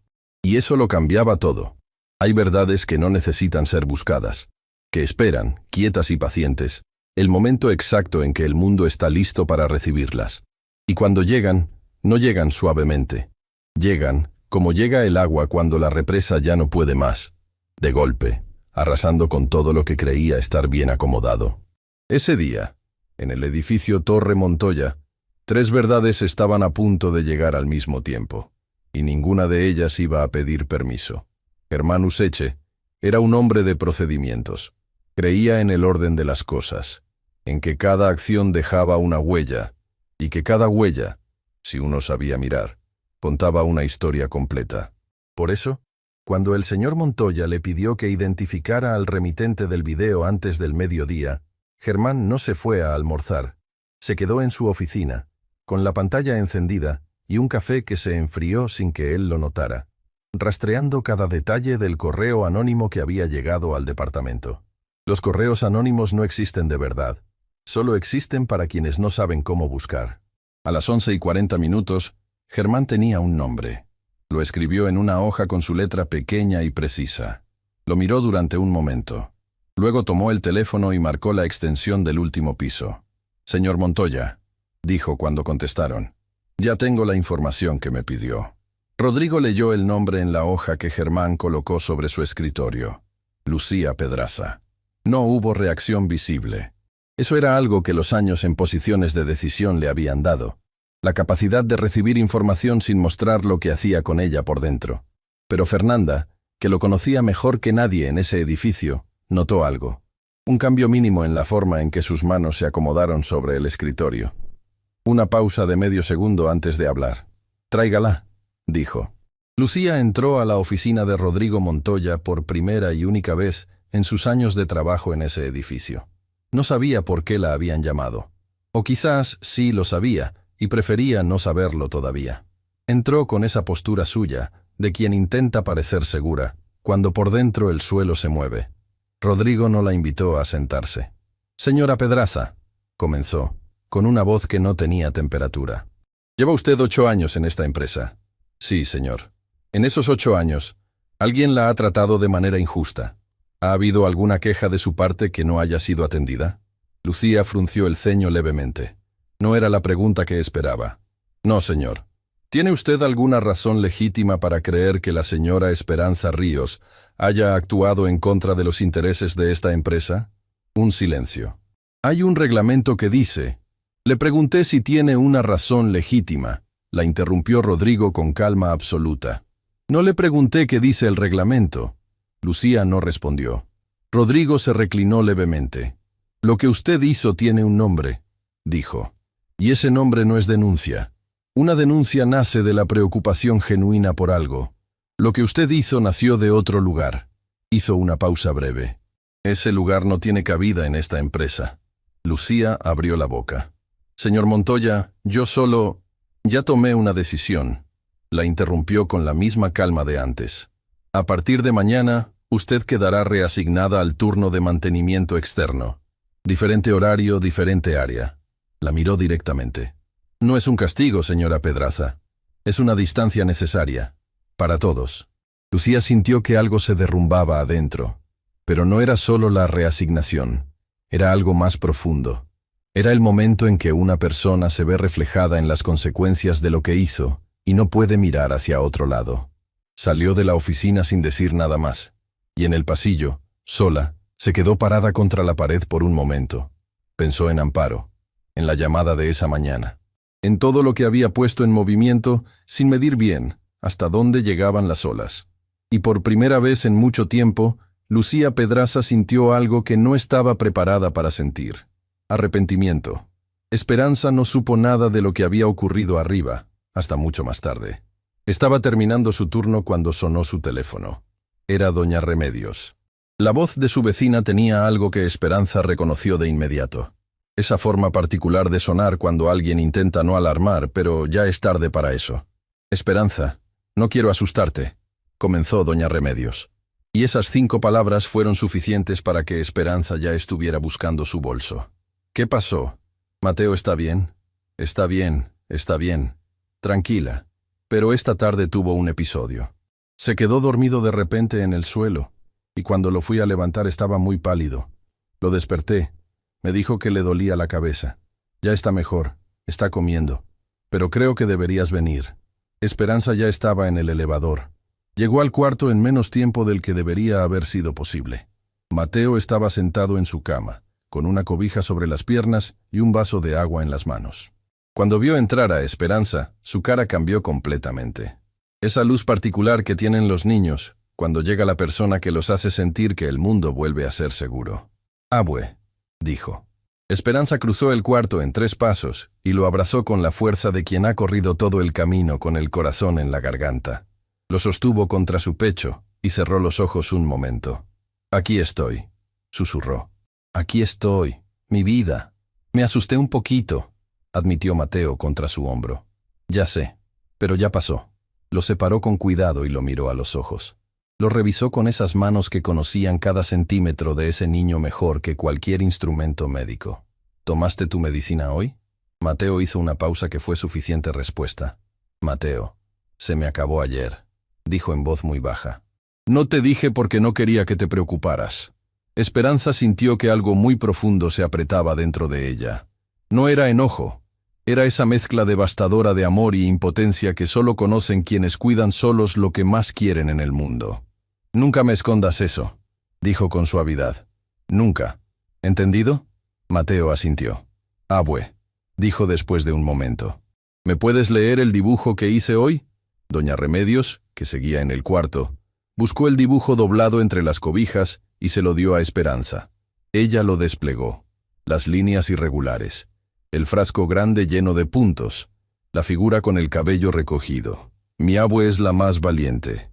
Y eso lo cambiaba todo. Hay verdades que no necesitan ser buscadas, que esperan, quietas y pacientes, el momento exacto en que el mundo está listo para recibirlas. Y cuando llegan, no llegan suavemente. Llegan, como llega el agua cuando la represa ya no puede más, de golpe, arrasando con todo lo que creía estar bien acomodado. Ese día, en el edificio Torre Montoya, 3 verdades estaban a punto de llegar al mismo tiempo, y ninguna de ellas iba a pedir permiso. Germán Useche era un hombre de procedimientos. Creía en el orden de las cosas, en que cada acción dejaba una huella, y que cada huella, si uno sabía mirar, contaba una historia completa. Por eso, cuando el señor Montoya le pidió que identificara al remitente del video antes del mediodía, Germán no se fue a almorzar. Se quedó en su oficina, con la pantalla encendida y un café que se enfrió sin que él lo notara, rastreando cada detalle del correo anónimo que había llegado al departamento. Los correos anónimos no existen de verdad, solo existen para quienes no saben cómo buscar. A las 11:40, Germán tenía un nombre. Lo escribió en una hoja con su letra pequeña y precisa. Lo miró durante un momento. Luego tomó el teléfono y marcó la extensión del último piso. «Señor Montoya», dijo cuando contestaron. «Ya tengo la información que me pidió». Rodrigo leyó el nombre en la hoja que Germán colocó sobre su escritorio. Lucía Pedraza. No hubo reacción visible. Eso era algo que los años en posiciones de decisión le habían dado. La capacidad de recibir información sin mostrar lo que hacía con ella por dentro. Pero Fernanda, que lo conocía mejor que nadie en ese edificio, notó algo. Un cambio mínimo en la forma en que sus manos se acomodaron sobre el escritorio. Una pausa de medio segundo antes de hablar. «Tráigala», dijo. Lucía entró a la oficina de Rodrigo Montoya por primera y única vez en sus años de trabajo en ese edificio. No sabía por qué la habían llamado. O quizás sí lo sabía, y prefería no saberlo todavía. Entró con esa postura suya, de quien intenta parecer segura, cuando por dentro el suelo se mueve. Rodrigo no la invitó a sentarse. «Señora Pedraza», comenzó, con una voz que no tenía temperatura. «Lleva usted 8 años en esta empresa». «Sí, señor. En esos 8 años, alguien la ha tratado de manera injusta. ¿Ha habido alguna queja de su parte que no haya sido atendida?» Lucía frunció el ceño levemente. No era la pregunta que esperaba. «No, señor. ¿Tiene usted alguna razón legítima para creer que la señora Esperanza Ríos haya actuado en contra de los intereses de esta empresa?» Un silencio. «Hay un reglamento que dice...» «Le pregunté si tiene una razón legítima», la interrumpió Rodrigo con calma absoluta. «No le pregunté qué dice el reglamento». Lucía no respondió. Rodrigo se reclinó levemente. «Lo que usted hizo tiene un nombre», dijo. «Y ese nombre no es denuncia. Una denuncia nace de la preocupación genuina por algo. Lo que usted hizo nació de otro lugar». Hizo una pausa breve. «Ese lugar no tiene cabida en esta empresa». Lucía abrió la boca. «Señor Montoya, yo solo... ya tomé una decisión». La interrumpió con la misma calma de antes. «A partir de mañana, usted quedará reasignada al turno de mantenimiento externo. Diferente horario, diferente área». La miró directamente. «No es un castigo, señora Pedraza. Es una distancia necesaria. Para todos». Lucía sintió que algo se derrumbaba adentro. Pero no era solo la reasignación, era algo más profundo. Era el momento en que una persona se ve reflejada en las consecuencias de lo que hizo y no puede mirar hacia otro lado. Salió de la oficina sin decir nada más, y en el pasillo, sola, se quedó parada contra la pared por un momento. Pensó en Amparo, en la llamada de esa mañana, en todo lo que había puesto en movimiento sin medir bien hasta dónde llegaban las olas. Y por primera vez en mucho tiempo, Lucía Pedraza sintió algo que no estaba preparada para sentir. Arrepentimiento. Esperanza no supo nada de lo que había ocurrido arriba, hasta mucho más tarde. Estaba terminando su turno cuando sonó su teléfono. Era doña Remedios. La voz de su vecina tenía algo que Esperanza reconoció de inmediato. Esa forma particular de sonar cuando alguien intenta no alarmar, pero ya es tarde para eso. Esperanza, no quiero asustarte, comenzó doña Remedios. Y esas 5 palabras fueron suficientes para que Esperanza ya estuviera buscando su bolso. ¿Qué pasó? ¿Mateo está bien? Está bien, está bien. Tranquila. Pero esta tarde tuvo un episodio. Se quedó dormido de repente en el suelo, y cuando lo fui a levantar estaba muy pálido. Lo desperté. Me dijo que le dolía la cabeza. Ya está mejor, está comiendo. Pero creo que deberías venir. Esperanza ya estaba en el elevador. Llegó al cuarto en menos tiempo del que debería haber sido posible. Mateo estaba sentado en su cama, con una cobija sobre las piernas y un vaso de agua en las manos. Cuando vio entrar a Esperanza, su cara cambió completamente. Esa luz particular que tienen los niños, cuando llega la persona que los hace sentir que el mundo vuelve a ser seguro. «Abue», dijo. Esperanza cruzó el cuarto en 3 pasos y lo abrazó con la fuerza de quien ha corrido todo el camino con el corazón en la garganta. Lo sostuvo contra su pecho y cerró los ojos un momento. «Aquí estoy», susurró. «Aquí estoy, mi vida. Me asusté un poquito», admitió Mateo contra su hombro. «Ya sé, pero ya pasó». Lo separó con cuidado y lo miró a los ojos. Lo revisó con esas manos que conocían cada centímetro de ese niño mejor que cualquier instrumento médico. «¿Tomaste tu medicina hoy?» Mateo hizo una pausa que fue suficiente respuesta. «Mateo, se me acabó ayer», dijo en voz muy baja. «No te dije porque no quería que te preocuparas». Esperanza sintió que algo muy profundo se apretaba dentro de ella. No era enojo. Era esa mezcla devastadora de amor y impotencia que solo conocen quienes cuidan solos lo que más quieren en el mundo. «Nunca me escondas eso», dijo con suavidad. «Nunca. ¿Entendido?» Mateo asintió. «Abue», dijo después de un momento. «¿Me puedes leer el dibujo que hice hoy?» Doña Remedios, que seguía en el cuarto, buscó el dibujo doblado entre las cobijas y se lo dio a Esperanza. Ella lo desplegó. Las líneas irregulares. El frasco grande lleno de puntos, la figura con el cabello recogido. «Mi abue es la más valiente».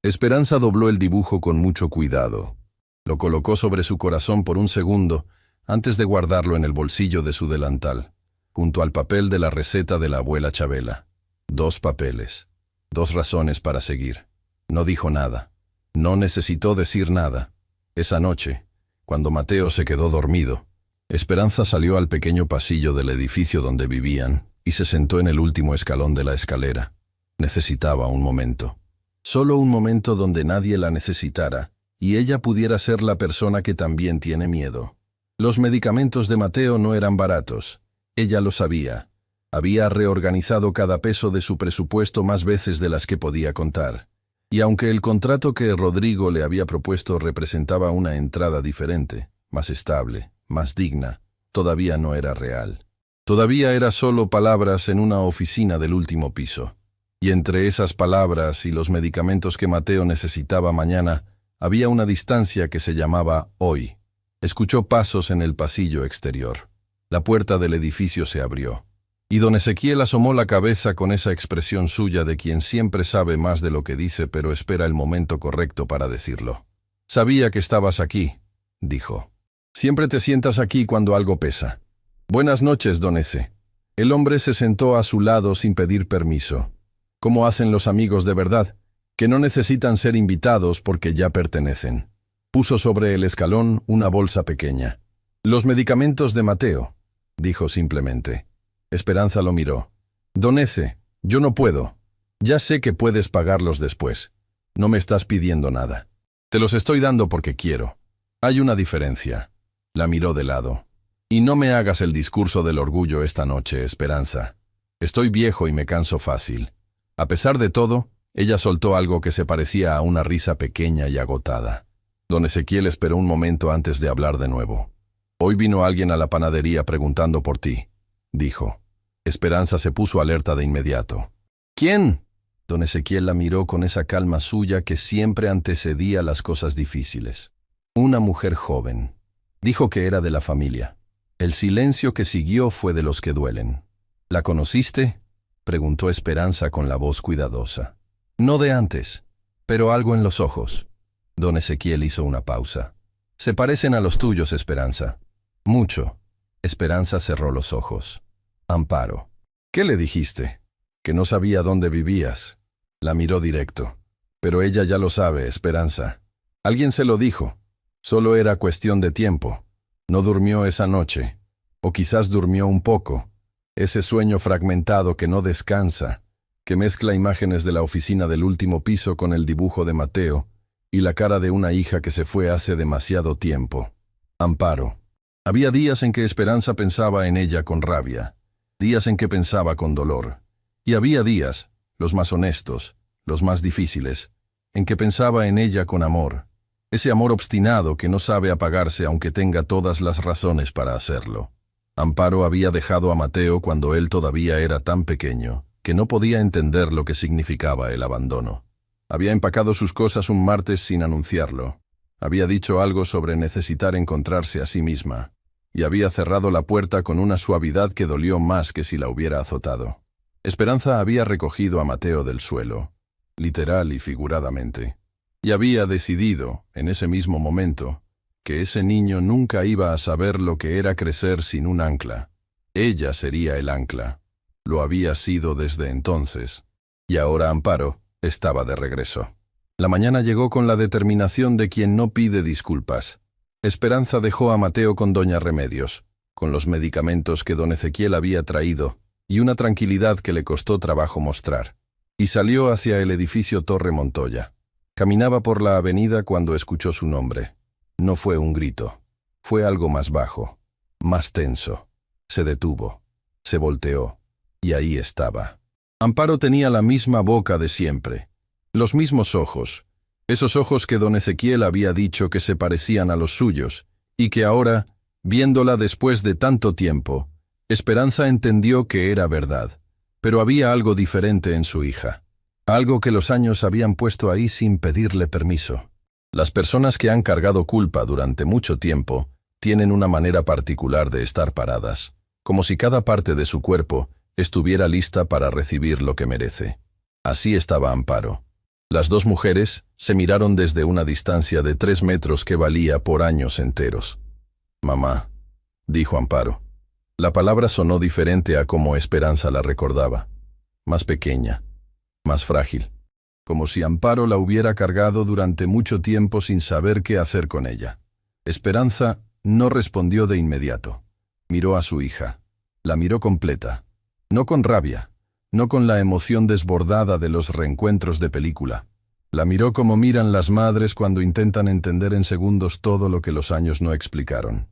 Esperanza dobló el dibujo con mucho cuidado. Lo colocó sobre su corazón por un segundo, antes de guardarlo en el bolsillo de su delantal, junto al papel de la receta de la abuela Chabela. 2 papeles, 2 razones para seguir. No dijo nada. No necesitó decir nada. Esa noche, cuando Mateo se quedó dormido, Esperanza salió al pequeño pasillo del edificio donde vivían y se sentó en el último escalón de la escalera. Necesitaba un momento. Solo un momento donde nadie la necesitara y ella pudiera ser la persona que también tiene miedo. Los medicamentos de Mateo no eran baratos. Ella lo sabía. Había reorganizado cada peso de su presupuesto más veces de las que podía contar. Y aunque el contrato que Rodrigo le había propuesto representaba una entrada diferente, más estable, más digna, todavía no era real. Todavía era solo palabras en una oficina del último piso. Y entre esas palabras y los medicamentos que Mateo necesitaba mañana, había una distancia que se llamaba hoy. Escuchó pasos en el pasillo exterior. La puerta del edificio se abrió. Y don Ezequiel asomó la cabeza con esa expresión suya de quien siempre sabe más de lo que dice, pero espera el momento correcto para decirlo. «Sabía que estabas aquí», dijo. «Siempre te sientas aquí cuando algo pesa». «Buenas noches, don Eze». El hombre se sentó a su lado sin pedir permiso. Como hacen los amigos de verdad, que no necesitan ser invitados porque ya pertenecen. Puso sobre el escalón una bolsa pequeña. «Los medicamentos de Mateo», dijo simplemente. Esperanza lo miró. «Don Eze, yo no puedo. Ya sé que puedes pagarlos después. No me estás pidiendo nada. Te los estoy dando porque quiero». Hay una diferencia. La miró de lado. Y no me hagas el discurso del orgullo esta noche, Esperanza. Estoy viejo y me canso fácil. A pesar de todo, ella soltó algo que se parecía a una risa pequeña y agotada. Don Ezequiel esperó un momento antes de hablar de nuevo. Hoy vino alguien a la panadería preguntando por ti, dijo. Esperanza se puso alerta de inmediato. ¿Quién? Don Ezequiel la miró con esa calma suya que siempre antecedía las cosas difíciles. Una mujer joven. Dijo que era de la familia. El silencio que siguió fue de los que duelen. ¿La conociste? Preguntó Esperanza con la voz cuidadosa. No de antes, pero algo en los ojos. Don Ezequiel hizo una pausa. Se parecen a los tuyos, Esperanza. Mucho. Esperanza cerró los ojos. Amparo. ¿Qué le dijiste? Que no sabía dónde vivías. La miró directo. Pero ella ya lo sabe, Esperanza. Alguien se lo dijo. Solo era cuestión de tiempo. No durmió esa noche. O quizás durmió un poco. Ese sueño fragmentado que no descansa, que mezcla imágenes de la oficina del último piso con el dibujo de Mateo y la cara de una hija que se fue hace demasiado tiempo. Amparo. Había días en que Esperanza pensaba en ella con rabia, días en que pensaba con dolor. Y había días, los más honestos, los más difíciles, en que pensaba en ella con amor, ese amor obstinado que no sabe apagarse aunque tenga todas las razones para hacerlo. Amparo había dejado a Mateo cuando él todavía era tan pequeño que no podía entender lo que significaba el abandono. Había empacado sus cosas un martes sin anunciarlo. Había dicho algo sobre necesitar encontrarse a sí misma, y había cerrado la puerta con una suavidad que dolió más que si la hubiera azotado. Esperanza había recogido a Mateo del suelo, literal y figuradamente, y había decidido, en ese mismo momento, que ese niño nunca iba a saber lo que era crecer sin un ancla. Ella sería el ancla. Lo había sido desde entonces. Y ahora Amparo estaba de regreso. La mañana llegó con la determinación de quien no pide disculpas. Esperanza dejó a Mateo con doña Remedios, con los medicamentos que don Ezequiel había traído, y una tranquilidad que le costó trabajo mostrar. Y salió hacia el edificio Torre Montoya. Caminaba por la avenida cuando escuchó su nombre. No fue un grito. Fue algo más bajo, más tenso. Se detuvo. Se volteó. Y ahí estaba. Amparo tenía la misma boca de siempre. Los mismos ojos. Esos ojos que don Ezequiel había dicho que se parecían a los suyos, y que ahora, viéndola después de tanto tiempo, Esperanza entendió que era verdad. Pero había algo diferente en su hija. Algo que los años habían puesto ahí sin pedirle permiso. Las personas que han cargado culpa durante mucho tiempo tienen una manera particular de estar paradas, como si cada parte de su cuerpo estuviera lista para recibir lo que merece. Así estaba Amparo. Las dos mujeres se miraron desde una distancia de 3 metros que valía por años enteros. «Mamá», dijo Amparo. La palabra sonó diferente a como Esperanza la recordaba. Más pequeña, más frágil. Como si Amparo la hubiera cargado durante mucho tiempo sin saber qué hacer con ella. Esperanza no respondió de inmediato. Miró a su hija. La miró completa. No con rabia, no con la emoción desbordada de los reencuentros de película. La miró como miran las madres cuando intentan entender en segundos todo lo que los años no explicaron.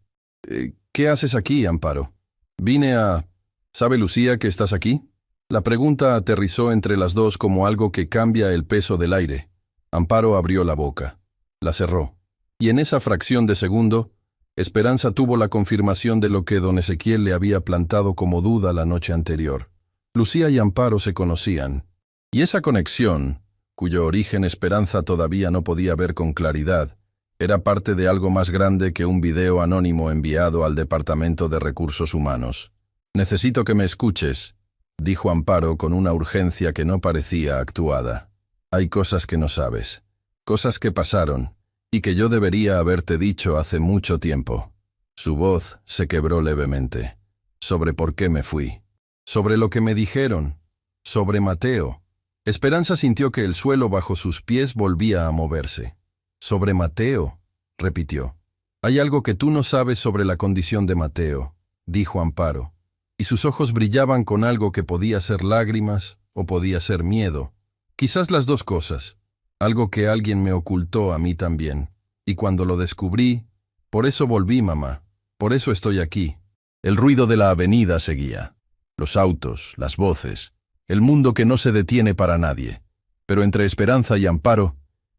«¿Qué haces aquí, Amparo?» «Vine a... ¿Sabe Lucía que estás aquí?» La pregunta aterrizó entre las dos como algo que cambia el peso del aire. Amparo abrió la boca. La cerró. Y en esa fracción de segundo, Esperanza tuvo la confirmación de lo que don Ezequiel le había plantado como duda la noche anterior. Lucía y Amparo se conocían. Y esa conexión, cuyo origen Esperanza todavía no podía ver con claridad, era parte de algo más grande que un video anónimo enviado al Departamento de Recursos Humanos. «Necesito que me escuches», dijo Amparo con una urgencia que no parecía actuada. «Hay cosas que no sabes, cosas que pasaron, y que yo debería haberte dicho hace mucho tiempo». Su voz se quebró levemente. «Sobre por qué me fui. Sobre lo que me dijeron. Sobre Mateo». Esperanza sintió que el suelo bajo sus pies volvía a moverse. «Sobre Mateo», repitió. «Hay algo que tú no sabes sobre la condición de Mateo», dijo Amparo. Y sus ojos brillaban con algo que podía ser lágrimas o podía ser miedo. Quizás las dos cosas. Algo que alguien me ocultó a mí también. Y cuando lo descubrí, Por eso volví, mamá. Por eso estoy aquí. El ruido de la avenida seguía. Los autos, las voces, el mundo que no se detiene para nadie. Pero entre Esperanza y Amparo,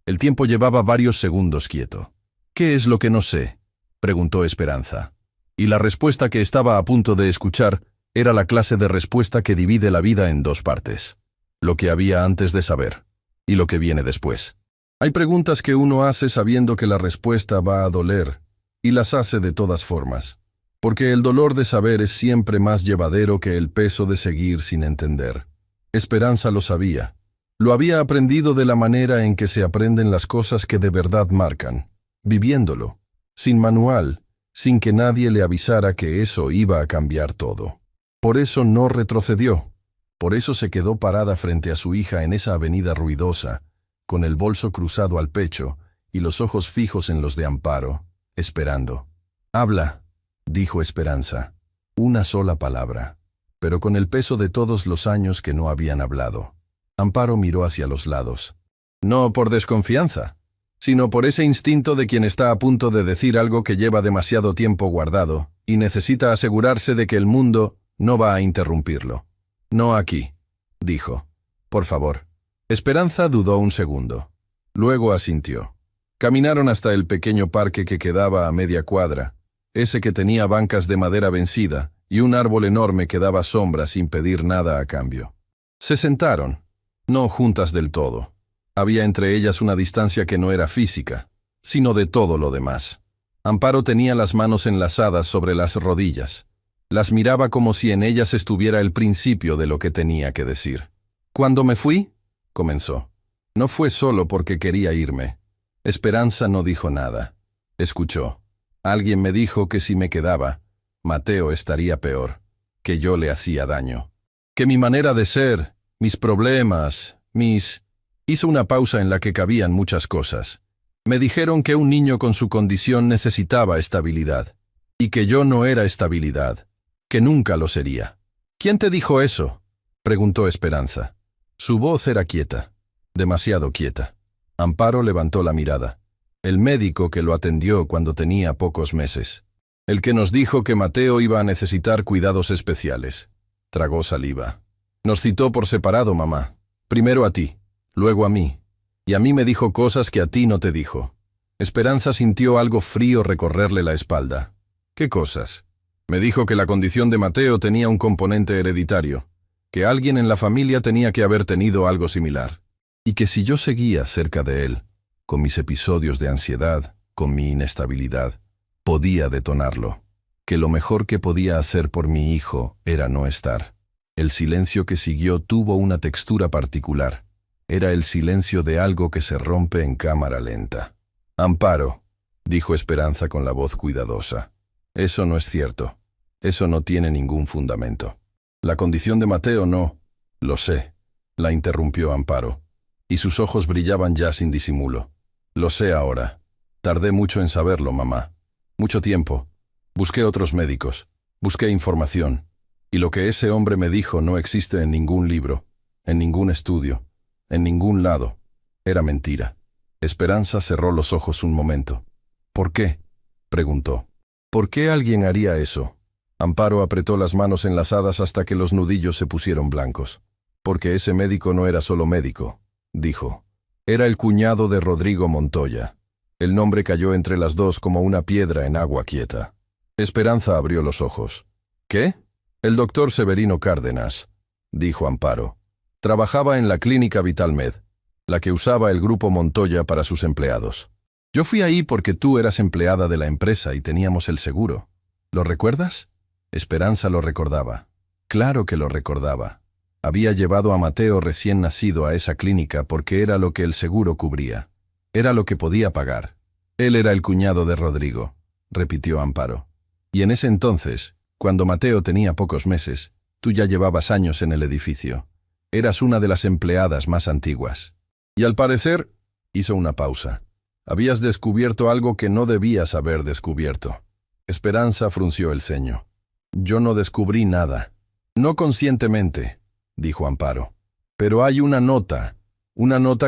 el tiempo llevaba varios segundos quieto. «¿Qué es lo que no sé?», preguntó Esperanza. Y la respuesta que estaba a punto de escuchar era la clase de respuesta que divide la vida en dos partes. Lo que había antes de saber y lo que viene después. Hay preguntas que uno hace sabiendo que la respuesta va a doler, y las hace de todas formas. Porque el dolor de saber es siempre más llevadero que el peso de seguir sin entender. Esperanza lo sabía. Lo había aprendido de la manera en que se aprenden las cosas que de verdad marcan, viviéndolo, sin manual, sin que nadie le avisara que eso iba a cambiar todo. Por eso no retrocedió. Por eso se quedó parada frente a su hija en esa avenida ruidosa, con el bolso cruzado al pecho y los ojos fijos en los de Amparo, esperando. «Habla», dijo Esperanza, una sola palabra, pero con el peso de todos los años que no habían hablado. Amparo miró hacia los lados. No por desconfianza, sino por ese instinto de quien está a punto de decir algo que lleva demasiado tiempo guardado y necesita asegurarse de que el mundo no va a interrumpirlo. «No aquí», dijo. «Por favor». Esperanza dudó un segundo. Luego asintió. Caminaron hasta el pequeño parque que quedaba a media cuadra, ese que tenía bancas de madera vencida y un árbol enorme que daba sombra sin pedir nada a cambio. Se sentaron, no juntas del todo. Había entre ellas una distancia que no era física, sino de todo lo demás. Amparo tenía las manos enlazadas sobre las rodillas. Las miraba como si en ellas estuviera el principio de lo que tenía que decir. «Cuando me fui», comenzó, «no fue solo porque quería irme». Esperanza no dijo nada. Escuchó. Alguien me dijo que si me quedaba, Mateo estaría peor, que yo le hacía daño. Que mi manera de ser, mis problemas, Hizo una pausa en la que cabían muchas cosas. Me dijeron que un niño con su condición necesitaba estabilidad, y que yo no era estabilidad, que nunca lo sería. «¿Quién te dijo eso?», preguntó Esperanza. Su voz era quieta, demasiado quieta. Amparo levantó la mirada. «El médico que lo atendió cuando tenía pocos meses. El que nos dijo que Mateo iba a necesitar cuidados especiales». Tragó saliva. «Nos citó por separado, mamá. Primero a ti, luego a mí. Y a mí me dijo cosas que a ti no te dijo». Esperanza sintió algo frío recorrerle la espalda. «¿Qué cosas?». «Me dijo que la condición de Mateo tenía un componente hereditario, que alguien en la familia tenía que haber tenido algo similar. Y que si yo seguía cerca de él, con mis episodios de ansiedad, con mi inestabilidad, podía detonarlo. Que lo mejor que podía hacer por mi hijo era no estar». El silencio que siguió tuvo una textura particular. Era el silencio de algo que se rompe en cámara lenta. «Amparo», dijo Esperanza con la voz cuidadosa, «eso no es cierto. Eso no tiene ningún fundamento». «La condición de Mateo no». «Lo sé», la interrumpió Amparo, y sus ojos brillaban ya sin disimulo. «Lo sé ahora. Tardé mucho en saberlo, mamá. Mucho tiempo. Busqué otros médicos. Busqué información. Y lo que ese hombre me dijo no existe en ningún libro, en ningún estudio, en ningún lado. Era mentira». Esperanza cerró los ojos un momento. «¿Por qué?», preguntó. «¿Por qué alguien haría eso?». Amparo apretó las manos enlazadas hasta que los nudillos se pusieron blancos. «Porque ese médico no era solo médico», dijo. «Era el cuñado de Rodrigo Montoya». El nombre cayó entre las dos como una piedra en agua quieta. Esperanza abrió los ojos. «¿Qué?». «El doctor Severino Cárdenas», dijo Amparo. «Trabajaba en la clínica Vitalmed, la que usaba el grupo Montoya para sus empleados. Yo fui ahí porque tú eras empleada de la empresa y teníamos el seguro. ¿Lo recuerdas?». Esperanza lo recordaba. Claro que lo recordaba. Había llevado a Mateo recién nacido a esa clínica porque era lo que el seguro cubría. Era lo que podía pagar. «Él era el cuñado de Rodrigo», repitió Amparo. «Y en ese entonces, cuando Mateo tenía pocos meses, tú ya llevabas años en el edificio. Eras una de las empleadas más antiguas. Y al parecer», hizo una pausa, «habías descubierto algo que no debías haber descubierto». Esperanza frunció el ceño. «Yo no descubrí nada». «No conscientemente», dijo Amparo. «Pero hay una nota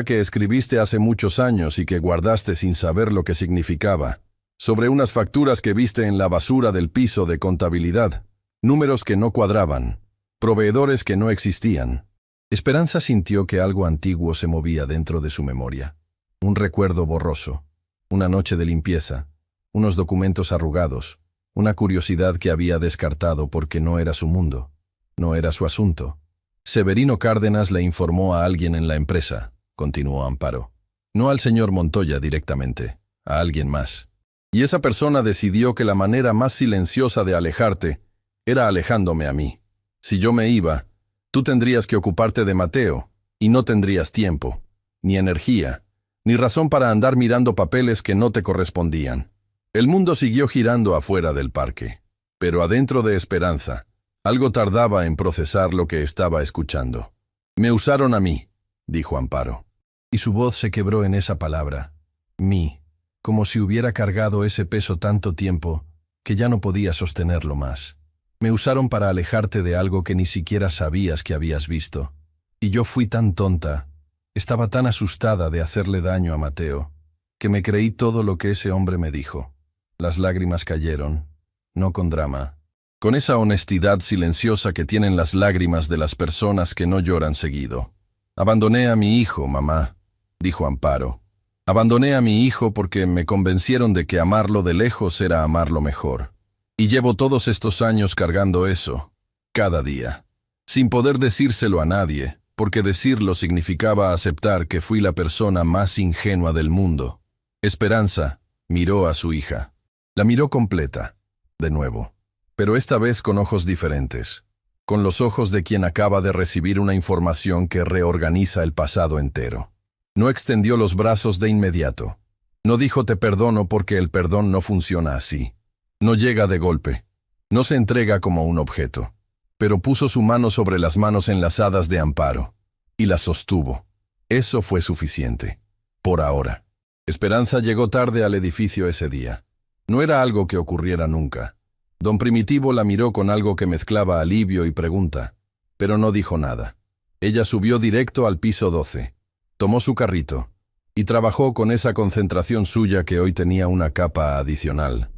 que escribiste hace muchos años y que guardaste sin saber lo que significaba, sobre unas facturas que viste en la basura del piso de contabilidad, números que no cuadraban, proveedores que no existían. Esperanza sintió que algo antiguo se movía dentro de su memoria. Un recuerdo borroso, una noche de limpieza, unos documentos arrugados, una curiosidad que había descartado porque no era su mundo, no era su asunto. Severino Cárdenas le informó a alguien en la empresa, continuó Amparo. No al señor Montoya directamente, a alguien más. Y esa persona decidió que la manera más silenciosa de alejarte era alejándome a mí. Si yo me iba, tú tendrías que ocuparte de Mateo, y no tendrías tiempo, ni energía, ni razón para andar mirando papeles que no te correspondían. El mundo siguió girando afuera del parque, pero adentro de Esperanza, algo tardaba en procesar lo que estaba escuchando. Me usaron a mí, dijo Amparo. Y su voz se quebró en esa palabra, mí, como si hubiera cargado ese peso tanto tiempo que ya no podía sostenerlo más. Me usaron para alejarte de algo que ni siquiera sabías que habías visto. Y yo fui tan tonta, estaba tan asustada de hacerle daño a Mateo, que me creí todo lo que ese hombre me dijo. Las lágrimas cayeron, no con drama, con esa honestidad silenciosa que tienen las lágrimas de las personas que no lloran seguido. Abandoné a mi hijo, mamá, dijo Amparo. Abandoné a mi hijo porque me convencieron de que amarlo de lejos era amarlo mejor. Y llevo todos estos años cargando eso, cada día, sin poder decírselo a nadie, porque decirlo significaba aceptar que fui la persona más ingenua del mundo. Esperanza miró a su hija. La miró completa, de nuevo, pero esta vez con ojos diferentes, con los ojos de quien acaba de recibir una información que reorganiza el pasado entero. No extendió los brazos de inmediato. No dijo te perdono porque el perdón no funciona así. No llega de golpe. No se entrega como un objeto. Pero puso su mano sobre las manos enlazadas de Amparo. Y las sostuvo. Eso fue suficiente. Por ahora. Esperanza llegó tarde al edificio ese día. No era algo que ocurriera nunca. Don Primitivo la miró con algo que mezclaba alivio y pregunta, pero no dijo nada. Ella subió directo al piso 12. Tomó su carrito y trabajó con esa concentración suya que hoy tenía una capa adicional,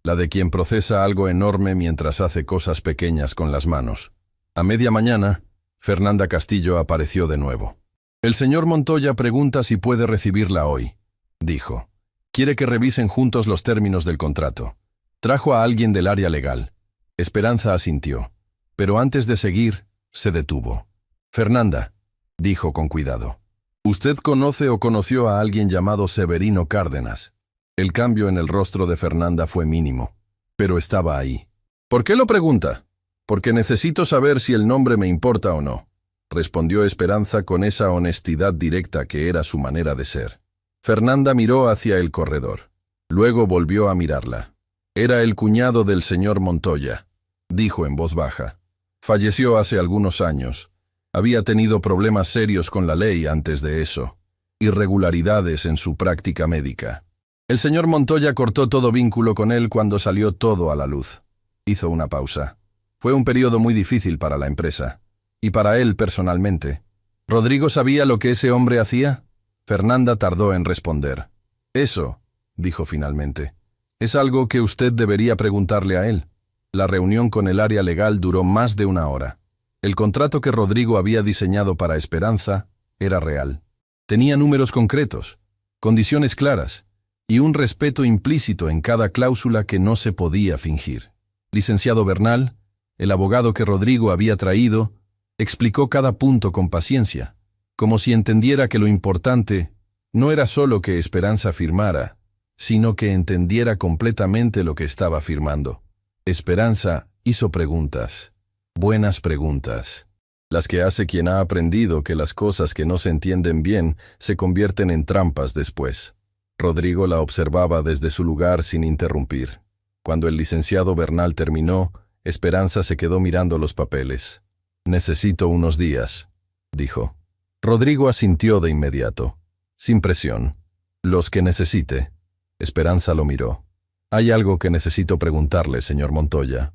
la de quien procesa algo enorme mientras hace cosas pequeñas con las manos. A media mañana, Fernanda Castillo apareció de nuevo. El señor Montoya pregunta si puede recibirla hoy, dijo. Quiere que revisen juntos los términos del contrato. Trajo a alguien del área legal. Esperanza asintió, pero antes de seguir, se detuvo. Fernanda, dijo con cuidado. ¿Usted conoce o conoció a alguien llamado Severino Cárdenas? El cambio en el rostro de Fernanda fue mínimo, pero estaba ahí. ¿Por qué lo pregunta? Porque necesito saber si el nombre me importa o no, respondió Esperanza con esa honestidad directa que era su manera de ser. Fernanda miró hacia el corredor. Luego volvió a mirarla. Era el cuñado del señor Montoya, dijo en voz baja. Falleció hace algunos años. Había tenido problemas serios con la ley antes de eso, irregularidades en su práctica médica. El señor Montoya cortó todo vínculo con él cuando salió todo a la luz. Hizo una pausa. Fue un periodo muy difícil para la empresa, y para él personalmente. ¿Rodrigo sabía lo que ese hombre hacía? Fernanda tardó en responder. Eso, dijo finalmente, es algo que usted debería preguntarle a él. La reunión con el área legal duró más de una hora. El contrato que Rodrigo había diseñado para Esperanza era real. Tenía números concretos, condiciones claras y un respeto implícito en cada cláusula que no se podía fingir. Licenciado Bernal, el abogado que Rodrigo había traído, explicó cada punto con paciencia, como si entendiera que lo importante no era solo que Esperanza firmara, sino que entendiera completamente lo que estaba firmando. Esperanza hizo preguntas. Buenas preguntas, las que hace quien ha aprendido que las cosas que no se entienden bien se convierten en trampas después. Rodrigo la observaba desde su lugar sin interrumpir. Cuando el licenciado Bernal terminó, Esperanza se quedó mirando los papeles. Necesito unos días, dijo. Rodrigo asintió de inmediato, sin presión. Los que necesite. Esperanza lo miró. Hay algo que necesito preguntarle, señor Montoya.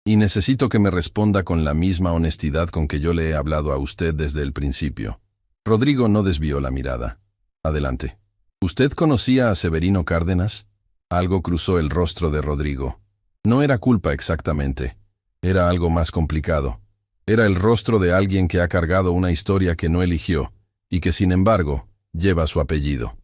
Y necesito que me responda con la misma honestidad con que yo le he hablado a usted desde el principio. Rodrigo no desvió la mirada. Adelante. ¿Usted conocía a Severino Cárdenas? Algo cruzó el rostro de Rodrigo. No era culpa exactamente. Era algo más complicado. Era el rostro de alguien que ha cargado una historia que no eligió, y que sin embargo lleva su apellido.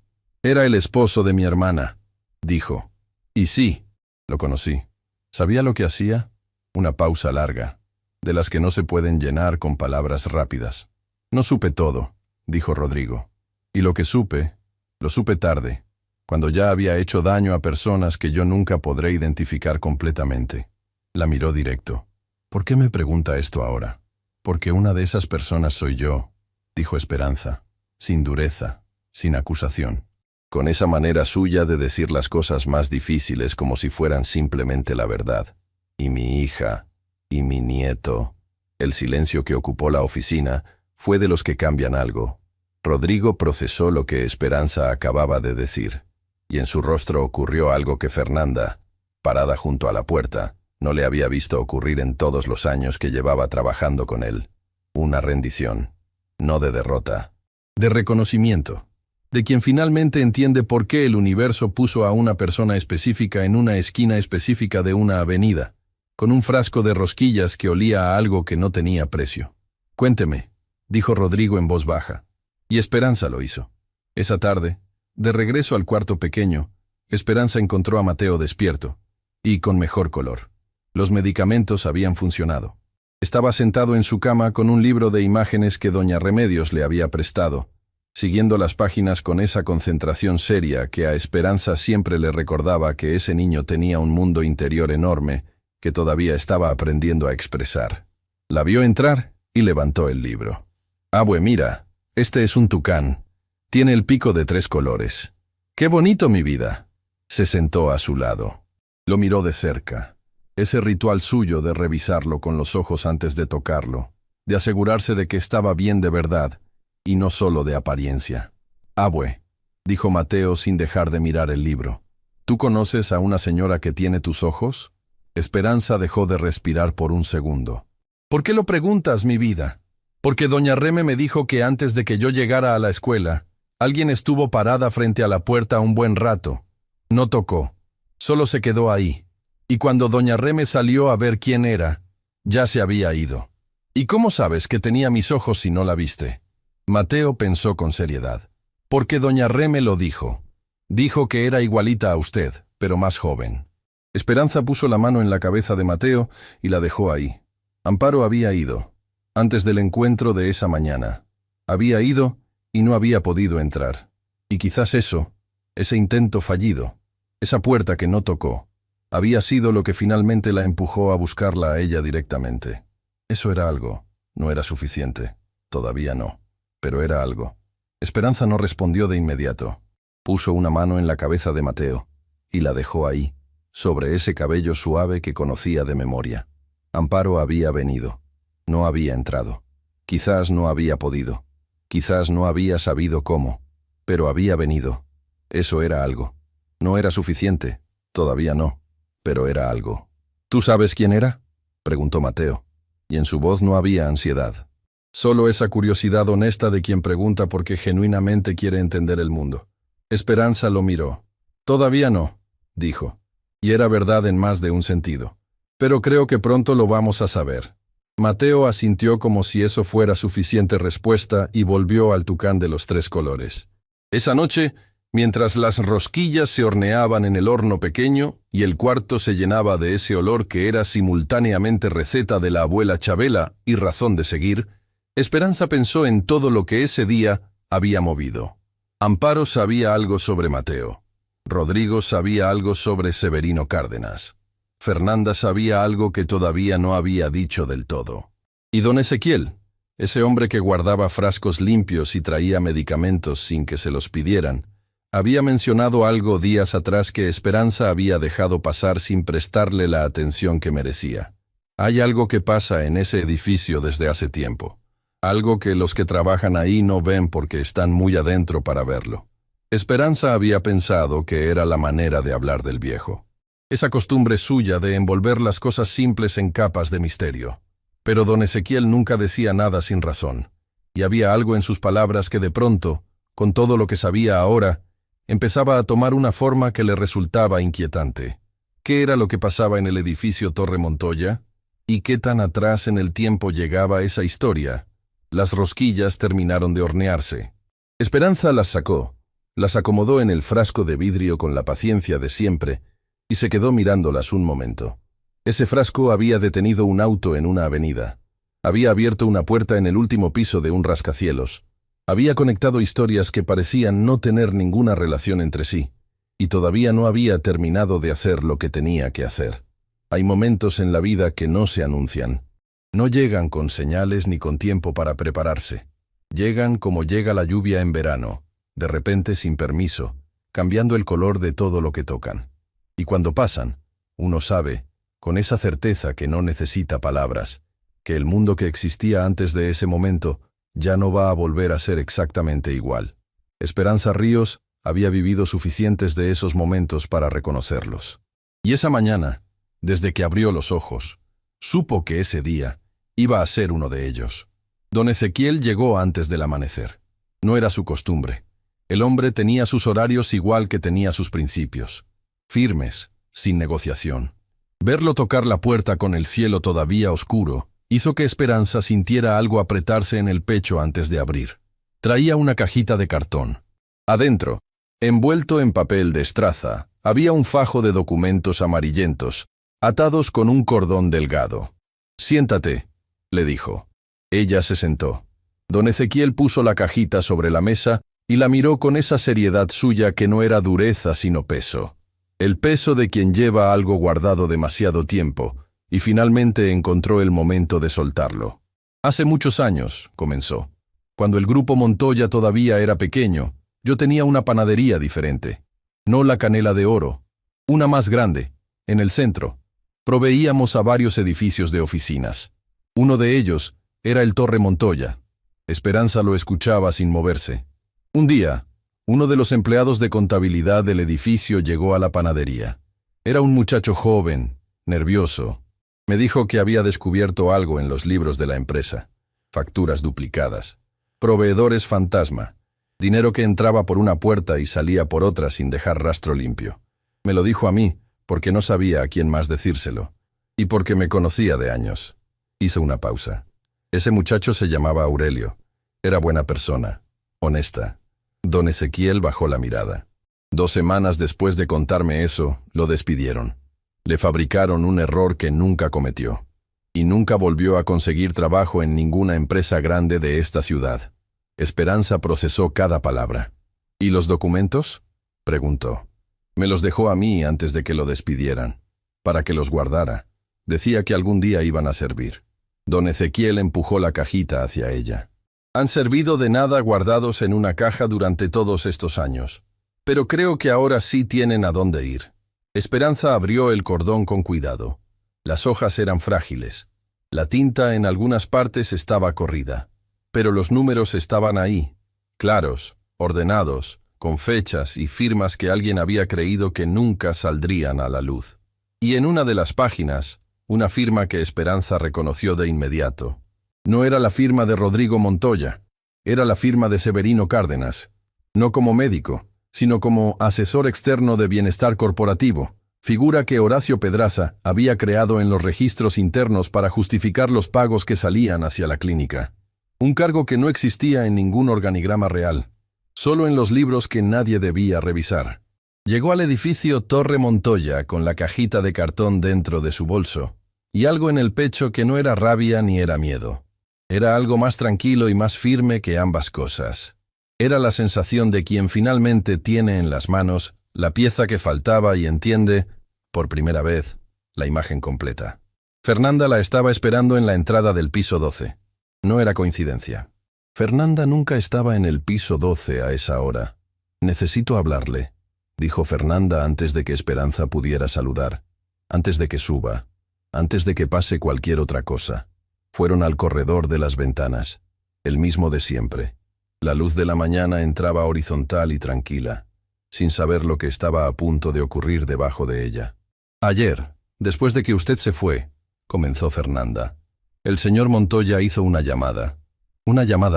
Era el esposo de mi hermana, dijo. Y sí, lo conocí. ¿Sabía lo que hacía? Una pausa larga, de las que no se pueden llenar con palabras rápidas. No supe todo, dijo Rodrigo. Y lo que supe, lo supe tarde, cuando ya había hecho daño a personas que yo nunca podré identificar completamente. La miró directo. ¿Por qué me pregunta esto ahora? Porque una de esas personas soy yo, dijo Esperanza, sin dureza, sin acusación, con esa manera suya de decir las cosas más difíciles como si fueran simplemente la verdad. Y mi hija, y mi nieto. El silencio que ocupó la oficina fue de los que cambian algo. Rodrigo procesó lo que Esperanza acababa de decir, y en su rostro ocurrió algo que Fernanda, parada junto a la puerta, no le había visto ocurrir en todos los años que llevaba trabajando con él. Una rendición, no de derrota, de reconocimiento, de quien finalmente entiende por qué el universo puso a una persona específica en una esquina específica de una avenida, con un frasco de rosquillas que olía a algo que no tenía precio. Cuénteme, dijo Rodrigo en voz baja, y Esperanza lo hizo. Esa tarde, de regreso al cuarto pequeño, Esperanza encontró a Mateo despierto, y con mejor color. Los medicamentos habían funcionado. Estaba sentado en su cama con un libro de imágenes que doña Remedios le había prestado, siguiendo las páginas con esa concentración seria que a Esperanza siempre le recordaba que ese niño tenía un mundo interior enorme que todavía estaba aprendiendo a expresar. La vio entrar y levantó el libro. «Abue, mira, este es un tucán. Tiene el pico de 3 colores. ¡Qué bonito, mi vida!». Se sentó a su lado. Lo miró de cerca. Ese ritual suyo de revisarlo con los ojos antes de tocarlo, de asegurarse de que estaba bien de verdad, y no solo de apariencia. «Abue», dijo Mateo sin dejar de mirar el libro. «¿Tú conoces a una señora que tiene tus ojos?». Esperanza dejó de respirar por un segundo. «¿Por qué lo preguntas, mi vida?». «Porque doña Reme me dijo que antes de que yo llegara a la escuela, alguien estuvo parada frente a la puerta un buen rato. No tocó, solo se quedó ahí. Y cuando doña Reme salió a ver quién era, ya se había ido». «¿Y cómo sabes que tenía mis ojos si no la viste?». Mateo pensó con seriedad. «Porque doña Reme lo dijo. Dijo que era igualita a usted, pero más joven». Esperanza puso la mano en la cabeza de Mateo y la dejó ahí. Amparo había ido, antes del encuentro de esa mañana. Había ido y no había podido entrar. Y quizás eso, ese intento fallido, esa puerta que no tocó, había sido lo que finalmente la empujó a buscarla a ella directamente. Eso era algo, no era suficiente, todavía no, pero era algo. Esperanza no respondió de inmediato. Puso una mano en la cabeza de Mateo y la dejó ahí, sobre ese cabello suave que conocía de memoria. Amparo había venido. No había entrado. Quizás no había podido. Quizás no había sabido cómo. Pero había venido. Eso era algo. No era suficiente. Todavía no. Pero era algo. «¿Tú sabes quién era?», preguntó Mateo. Y en su voz no había ansiedad. Solo esa curiosidad honesta de quien pregunta porque genuinamente quiere entender el mundo. Esperanza lo miró. «Todavía no», dijo. Y era verdad en más de un sentido. «Pero creo que pronto lo vamos a saber». Mateo asintió como si eso fuera suficiente respuesta y volvió al tucán de los 3 colores. Esa noche, mientras las rosquillas se horneaban en el horno pequeño y el cuarto se llenaba de ese olor que era simultáneamente receta de la abuela Chabela y razón de seguir, Esperanza pensó en todo lo que ese día había movido. Amparo sabía algo sobre Mateo. Rodrigo sabía algo sobre Severino Cárdenas. Fernanda sabía algo que todavía no había dicho del todo. Y don Ezequiel, ese hombre que guardaba frascos limpios y traía medicamentos sin que se los pidieran, había mencionado algo días atrás que Esperanza había dejado pasar sin prestarle la atención que merecía. Hay algo que pasa en ese edificio desde hace tiempo. Algo que los que trabajan ahí no ven porque están muy adentro para verlo. Esperanza había pensado que era la manera de hablar del viejo. Esa costumbre suya de envolver las cosas simples en capas de misterio. Pero don Ezequiel nunca decía nada sin razón. Y había algo en sus palabras que de pronto, con todo lo que sabía ahora, empezaba a tomar una forma que le resultaba inquietante. ¿Qué era lo que pasaba en el edificio Torre Montoya? ¿Y qué tan atrás en el tiempo llegaba esa historia? Las rosquillas terminaron de hornearse. Esperanza las sacó, las acomodó en el frasco de vidrio con la paciencia de siempre y se quedó mirándolas un momento. Ese frasco había detenido un auto en una avenida. Había abierto una puerta en el último piso de un rascacielos. Había conectado historias que parecían no tener ninguna relación entre sí, y todavía no había terminado de hacer lo que tenía que hacer. Hay momentos en la vida que no se anuncian. No llegan con señales ni con tiempo para prepararse. Llegan como llega la lluvia en verano, de repente sin permiso, cambiando el color de todo lo que tocan. Y cuando pasan, uno sabe, con esa certeza que no necesita palabras, que el mundo que existía antes de ese momento ya no va a volver a ser exactamente igual. Esperanza Ríos había vivido suficientes de esos momentos para reconocerlos. Y esa mañana, desde que abrió los ojos, supo que ese día iba a ser uno de ellos. Don Ezequiel llegó antes del amanecer. No era su costumbre. El hombre tenía sus horarios igual que tenía sus principios, firmes, sin negociación. Verlo tocar la puerta con el cielo todavía oscuro hizo que Esperanza sintiera algo apretarse en el pecho antes de abrir. Traía una cajita de cartón. Adentro, envuelto en papel de estraza, había un fajo de documentos amarillentos, atados con un cordón delgado. «Siéntate», le dijo. Ella se sentó. Don Ezequiel puso la cajita sobre la mesa y la miró con esa seriedad suya que no era dureza sino peso. El peso de quien lleva algo guardado demasiado tiempo, y finalmente encontró el momento de soltarlo. «Hace muchos años», comenzó, «cuando el grupo Montoya todavía era pequeño, yo tenía una panadería diferente. No la Canela de Oro, una más grande, en el centro. Proveíamos a varios edificios de oficinas. Uno de ellos era el Torre Montoya». Esperanza lo escuchaba sin moverse. Un día, uno de los empleados de contabilidad del edificio llegó a la panadería. Era un muchacho joven, nervioso. Me dijo que había descubierto algo en los libros de la empresa. Facturas duplicadas, proveedores fantasma, dinero que entraba por una puerta y salía por otra sin dejar rastro limpio. Me lo dijo a mí, porque no sabía a quién más decírselo, y porque me conocía de años. Hizo una pausa. Ese muchacho se llamaba Aurelio. Era buena persona, honesta. Don Ezequiel bajó la mirada. 2 semanas después de contarme eso, lo despidieron. Le fabricaron un error que nunca cometió. Y nunca volvió a conseguir trabajo en ninguna empresa grande de esta ciudad. Esperanza procesó cada palabra. «¿Y los documentos?», preguntó. «Me los dejó a mí antes de que lo despidieran, para que los guardara. Decía que algún día iban a servir». Don Ezequiel empujó la cajita hacia ella. «Han servido de nada guardados en una caja durante todos estos años. Pero creo que ahora sí tienen a dónde ir». Esperanza abrió el cordón con cuidado. Las hojas eran frágiles. La tinta en algunas partes estaba corrida. Pero los números estaban ahí, claros, ordenados, con fechas y firmas que alguien había creído que nunca saldrían a la luz. Y en una de las páginas, una firma que Esperanza reconoció de inmediato. No era la firma de Rodrigo Montoya, era la firma de Severino Cárdenas, no como médico, sino como asesor externo de bienestar corporativo, figura que Horacio Pedraza había creado en los registros internos para justificar los pagos que salían hacia la clínica. Un cargo que no existía en ningún organigrama real, solo en los libros que nadie debía revisar. Llegó al edificio Torre Montoya con la cajita de cartón dentro de su bolso, y algo en el pecho que no era rabia ni era miedo. Era algo más tranquilo y más firme que ambas cosas. Era la sensación de quien finalmente tiene en las manos la pieza que faltaba y entiende, por primera vez, la imagen completa. Fernanda la estaba esperando en la entrada del piso 12. No era coincidencia. Fernanda nunca estaba en el piso 12 a esa hora. «Necesito hablarle», dijo Fernanda antes de que Esperanza pudiera saludar, antes de que suba, antes de que pase cualquier otra cosa. Fueron al corredor de las ventanas, el mismo de siempre. La luz de la mañana entraba horizontal y tranquila, sin saber lo que estaba a punto de ocurrir debajo de ella. «Ayer, después de que usted se fue», comenzó Fernanda, «el señor Montoya hizo una llamada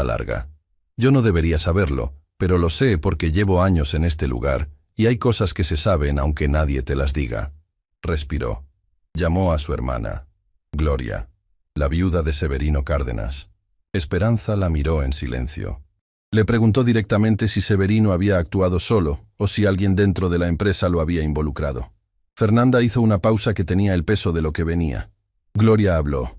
larga. Yo no debería saberlo, pero lo sé porque llevo años en este lugar y hay cosas que se saben aunque nadie te las diga. Respiró. Llamó a su hermana, Gloria, la viuda de Severino Cárdenas. Esperanza la miró en silencio. Le preguntó directamente si Severino había actuado solo o si alguien dentro de la empresa lo había involucrado. Fernanda hizo una pausa que tenía el peso de lo que venía. Gloria habló.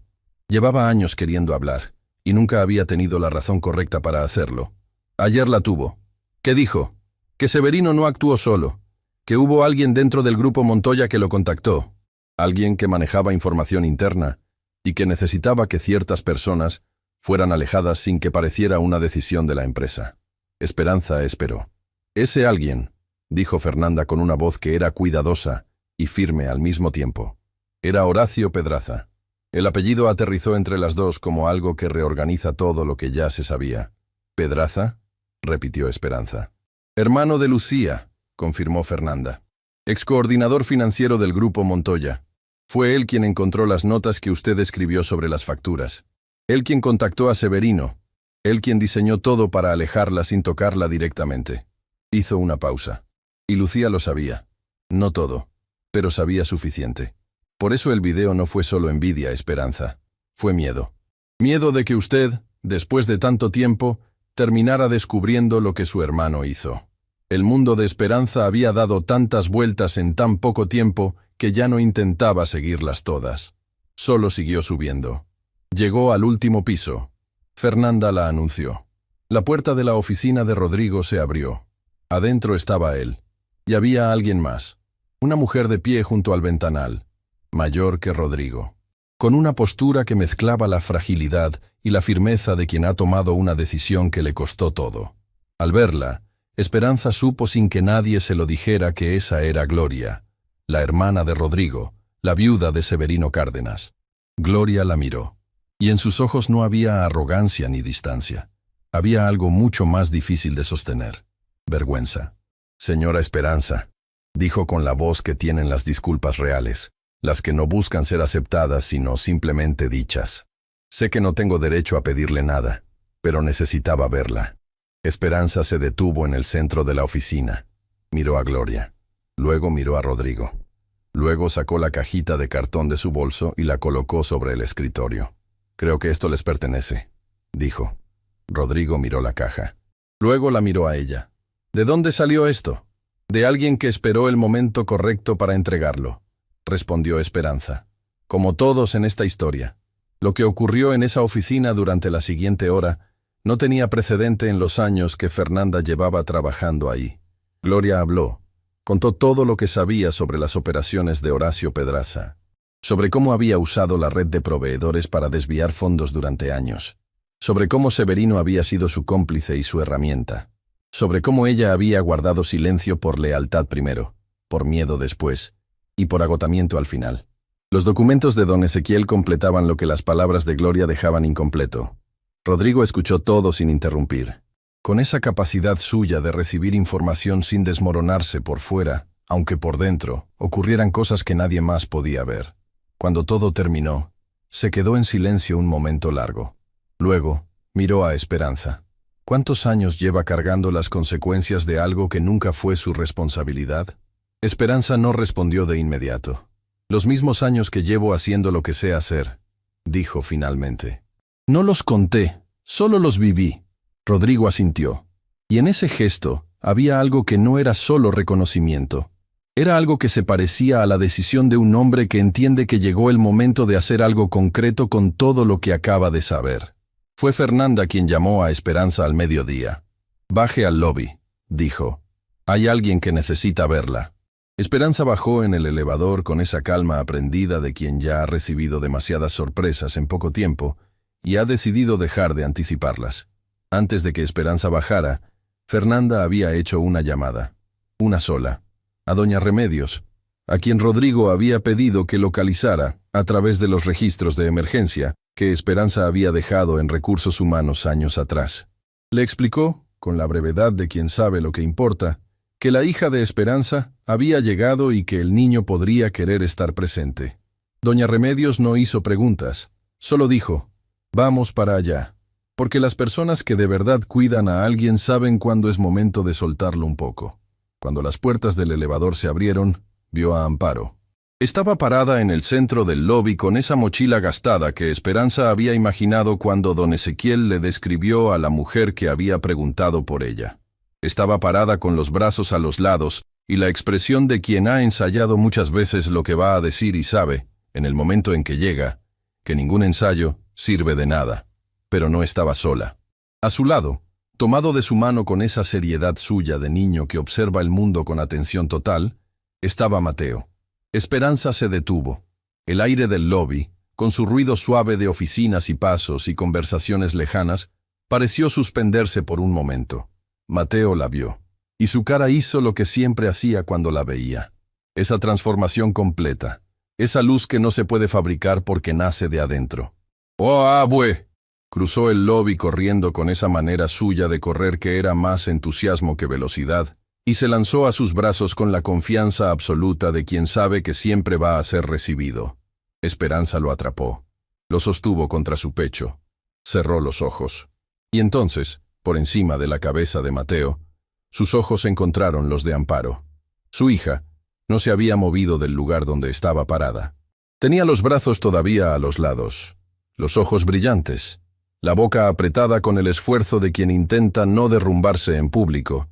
Llevaba años queriendo hablar y nunca había tenido la razón correcta para hacerlo. Ayer la tuvo. ¿Qué dijo? Que Severino no actuó solo, que hubo alguien dentro del grupo Montoya que lo contactó, alguien que manejaba información interna y que necesitaba que ciertas personas fueran alejadas sin que pareciera una decisión de la empresa. Esperanza esperó. Ese alguien, dijo Fernanda con una voz que era cuidadosa y firme al mismo tiempo. Era Horacio Pedraza. El apellido aterrizó entre las dos como algo que reorganiza todo lo que ya se sabía. ¿Pedraza?, repitió Esperanza. Hermano de Lucía, confirmó Fernanda. Excoordinador financiero del grupo Montoya. Fue él quien encontró las notas que usted escribió sobre las facturas. Él quien contactó a Severino. Él quien diseñó todo para alejarla sin tocarla directamente. Hizo una pausa. Y Lucía lo sabía. No todo, pero sabía suficiente. Por eso el video no fue solo envidia, Esperanza. Fue miedo. Miedo de que usted, después de tanto tiempo, terminara descubriendo lo que su hermano hizo. El mundo de Esperanza había dado tantas vueltas en tan poco tiempo que ya no intentaba seguirlas todas. Solo siguió subiendo. Llegó al último piso. Fernanda la anunció. La puerta de la oficina de Rodrigo se abrió. Adentro estaba él. Y había alguien más. Una mujer de pie junto al ventanal, mayor que Rodrigo, con una postura que mezclaba la fragilidad y la firmeza de quien ha tomado una decisión que le costó todo. Al verla, Esperanza supo sin que nadie se lo dijera que esa era Gloria, la hermana de Rodrigo, la viuda de Severino Cárdenas. Gloria la miró, y en sus ojos no había arrogancia ni distancia. Había algo mucho más difícil de sostener: vergüenza. Señora Esperanza, dijo con la voz que tienen las disculpas reales, las que no buscan ser aceptadas sino simplemente dichas. Sé que no tengo derecho a pedirle nada, pero necesitaba verla. Esperanza se detuvo en el centro de la oficina. Miró a Gloria. Luego miró a Rodrigo. Luego sacó la cajita de cartón de su bolso y la colocó sobre el escritorio. Creo que esto les pertenece, dijo. Rodrigo miró la caja. Luego la miró a ella. ¿De dónde salió esto? De alguien que esperó el momento correcto para entregarlo, respondió Esperanza. Como todos en esta historia, lo que ocurrió en esa oficina durante la siguiente hora no tenía precedente en los años que Fernanda llevaba trabajando ahí. Gloria habló, contó todo lo que sabía sobre las operaciones de Horacio Pedraza, sobre cómo había usado la red de proveedores para desviar fondos durante años, sobre cómo Severino había sido su cómplice y su herramienta, sobre cómo ella había guardado silencio por lealtad primero, por miedo después, y por agotamiento al final. Los documentos de don Ezequiel completaban lo que las palabras de Gloria dejaban incompleto. Rodrigo escuchó todo sin interrumpir. Con esa capacidad suya de recibir información sin desmoronarse por fuera, aunque por dentro, ocurrieran cosas que nadie más podía ver. Cuando todo terminó, se quedó en silencio un momento largo. Luego, miró a Esperanza. ¿Cuántos años lleva cargando las consecuencias de algo que nunca fue su responsabilidad? Esperanza no respondió de inmediato. Los mismos años que llevo haciendo lo que sé hacer, dijo finalmente. No los conté, solo los viví. Rodrigo asintió. Y en ese gesto había algo que no era solo reconocimiento. Era algo que se parecía a la decisión de un hombre que entiende que llegó el momento de hacer algo concreto con todo lo que acaba de saber. Fue Fernanda quien llamó a Esperanza al mediodía. Baje al lobby, dijo. Hay alguien que necesita verla. Esperanza bajó en el elevador con esa calma aprendida de quien ya ha recibido demasiadas sorpresas en poco tiempo y ha decidido dejar de anticiparlas. Antes de que Esperanza bajara, Fernanda había hecho una llamada, una sola, a doña Remedios, a quien Rodrigo había pedido que localizara a través de los registros de emergencia que Esperanza había dejado en Recursos Humanos años atrás. Le explicó, con la brevedad de quien sabe lo que importa, que la hija de Esperanza había llegado y que el niño podría querer estar presente. Doña Remedios no hizo preguntas, solo dijo, «Vamos para allá». Porque las personas que de verdad cuidan a alguien saben cuándo es momento de soltarlo un poco. Cuando las puertas del elevador se abrieron, vio a Amparo. Estaba parada en el centro del lobby con esa mochila gastada que Esperanza había imaginado cuando don Ezequiel le describió a la mujer que había preguntado por ella. Estaba parada con los brazos a los lados y la expresión de quien ha ensayado muchas veces lo que va a decir y sabe, en el momento en que llega, que ningún ensayo sirve de nada. Pero no estaba sola. A su lado, tomado de su mano con esa seriedad suya de niño que observa el mundo con atención total, estaba Mateo. Esperanza se detuvo. El aire del lobby, con su ruido suave de oficinas y pasos y conversaciones lejanas, pareció suspenderse por un momento. Mateo la vio, y su cara hizo lo que siempre hacía cuando la veía. Esa transformación completa, esa luz que no se puede fabricar porque nace de adentro. ¡Oh, abue! Cruzó el lobby corriendo con esa manera suya de correr que era más entusiasmo que velocidad, y se lanzó a sus brazos con la confianza absoluta de quien sabe que siempre va a ser recibido. Esperanza lo atrapó. Lo sostuvo contra su pecho. Cerró los ojos. Y entonces, por encima de la cabeza de Mateo, sus ojos encontraron los de Amparo. Su hija no se había movido del lugar donde estaba parada. Tenía los brazos todavía a los lados, los ojos brillantes, la boca apretada con el esfuerzo de quien intenta no derrumbarse en público,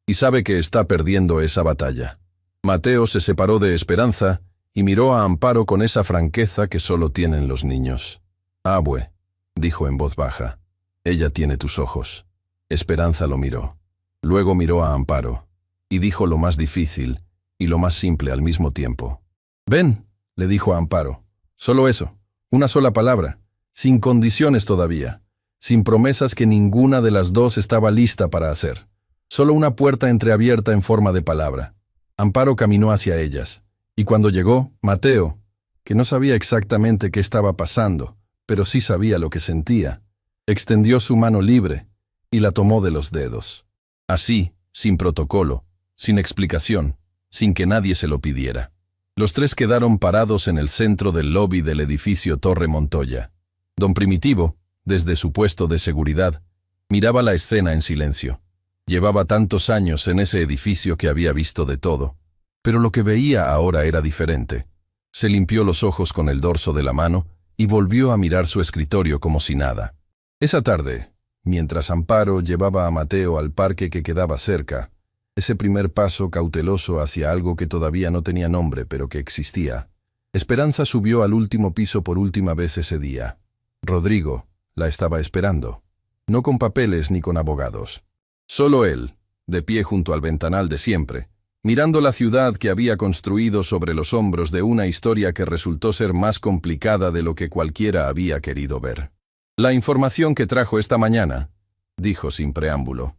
y sabe que está perdiendo esa batalla. Mateo se separó de Esperanza y miró a Amparo con esa franqueza que solo tienen los niños. «Abue», dijo en voz baja, «ella tiene tus ojos». Esperanza lo miró. Luego miró a Amparo, y dijo lo más difícil y lo más simple al mismo tiempo. «Ven», le dijo a Amparo. «Solo eso, una sola palabra, sin condiciones todavía, sin promesas que ninguna de las dos estaba lista para hacer. Solo una puerta entreabierta en forma de palabra». Amparo caminó hacia ellas, y cuando llegó, Mateo, que no sabía exactamente qué estaba pasando, pero sí sabía lo que sentía, extendió su mano libre y la tomó de los dedos. Así, sin protocolo, sin explicación, sin que nadie se lo pidiera. Los tres quedaron parados en el centro del lobby del edificio Torre Montoya. Don Primitivo, desde su puesto de seguridad, miraba la escena en silencio. Llevaba tantos años en ese edificio que había visto de todo, pero lo que veía ahora era diferente. Se limpió los ojos con el dorso de la mano y volvió a mirar su escritorio como si nada. Esa tarde, mientras Amparo llevaba a Mateo al parque que quedaba cerca, ese primer paso cauteloso hacia algo que todavía no tenía nombre pero que existía, Esperanza subió al último piso por última vez ese día. Rodrigo la estaba esperando, no con papeles ni con abogados. Solo él, de pie junto al ventanal de siempre, mirando la ciudad que había construido sobre los hombros de una historia que resultó ser más complicada de lo que cualquiera había querido ver. «La información que trajo esta mañana», dijo sin preámbulo,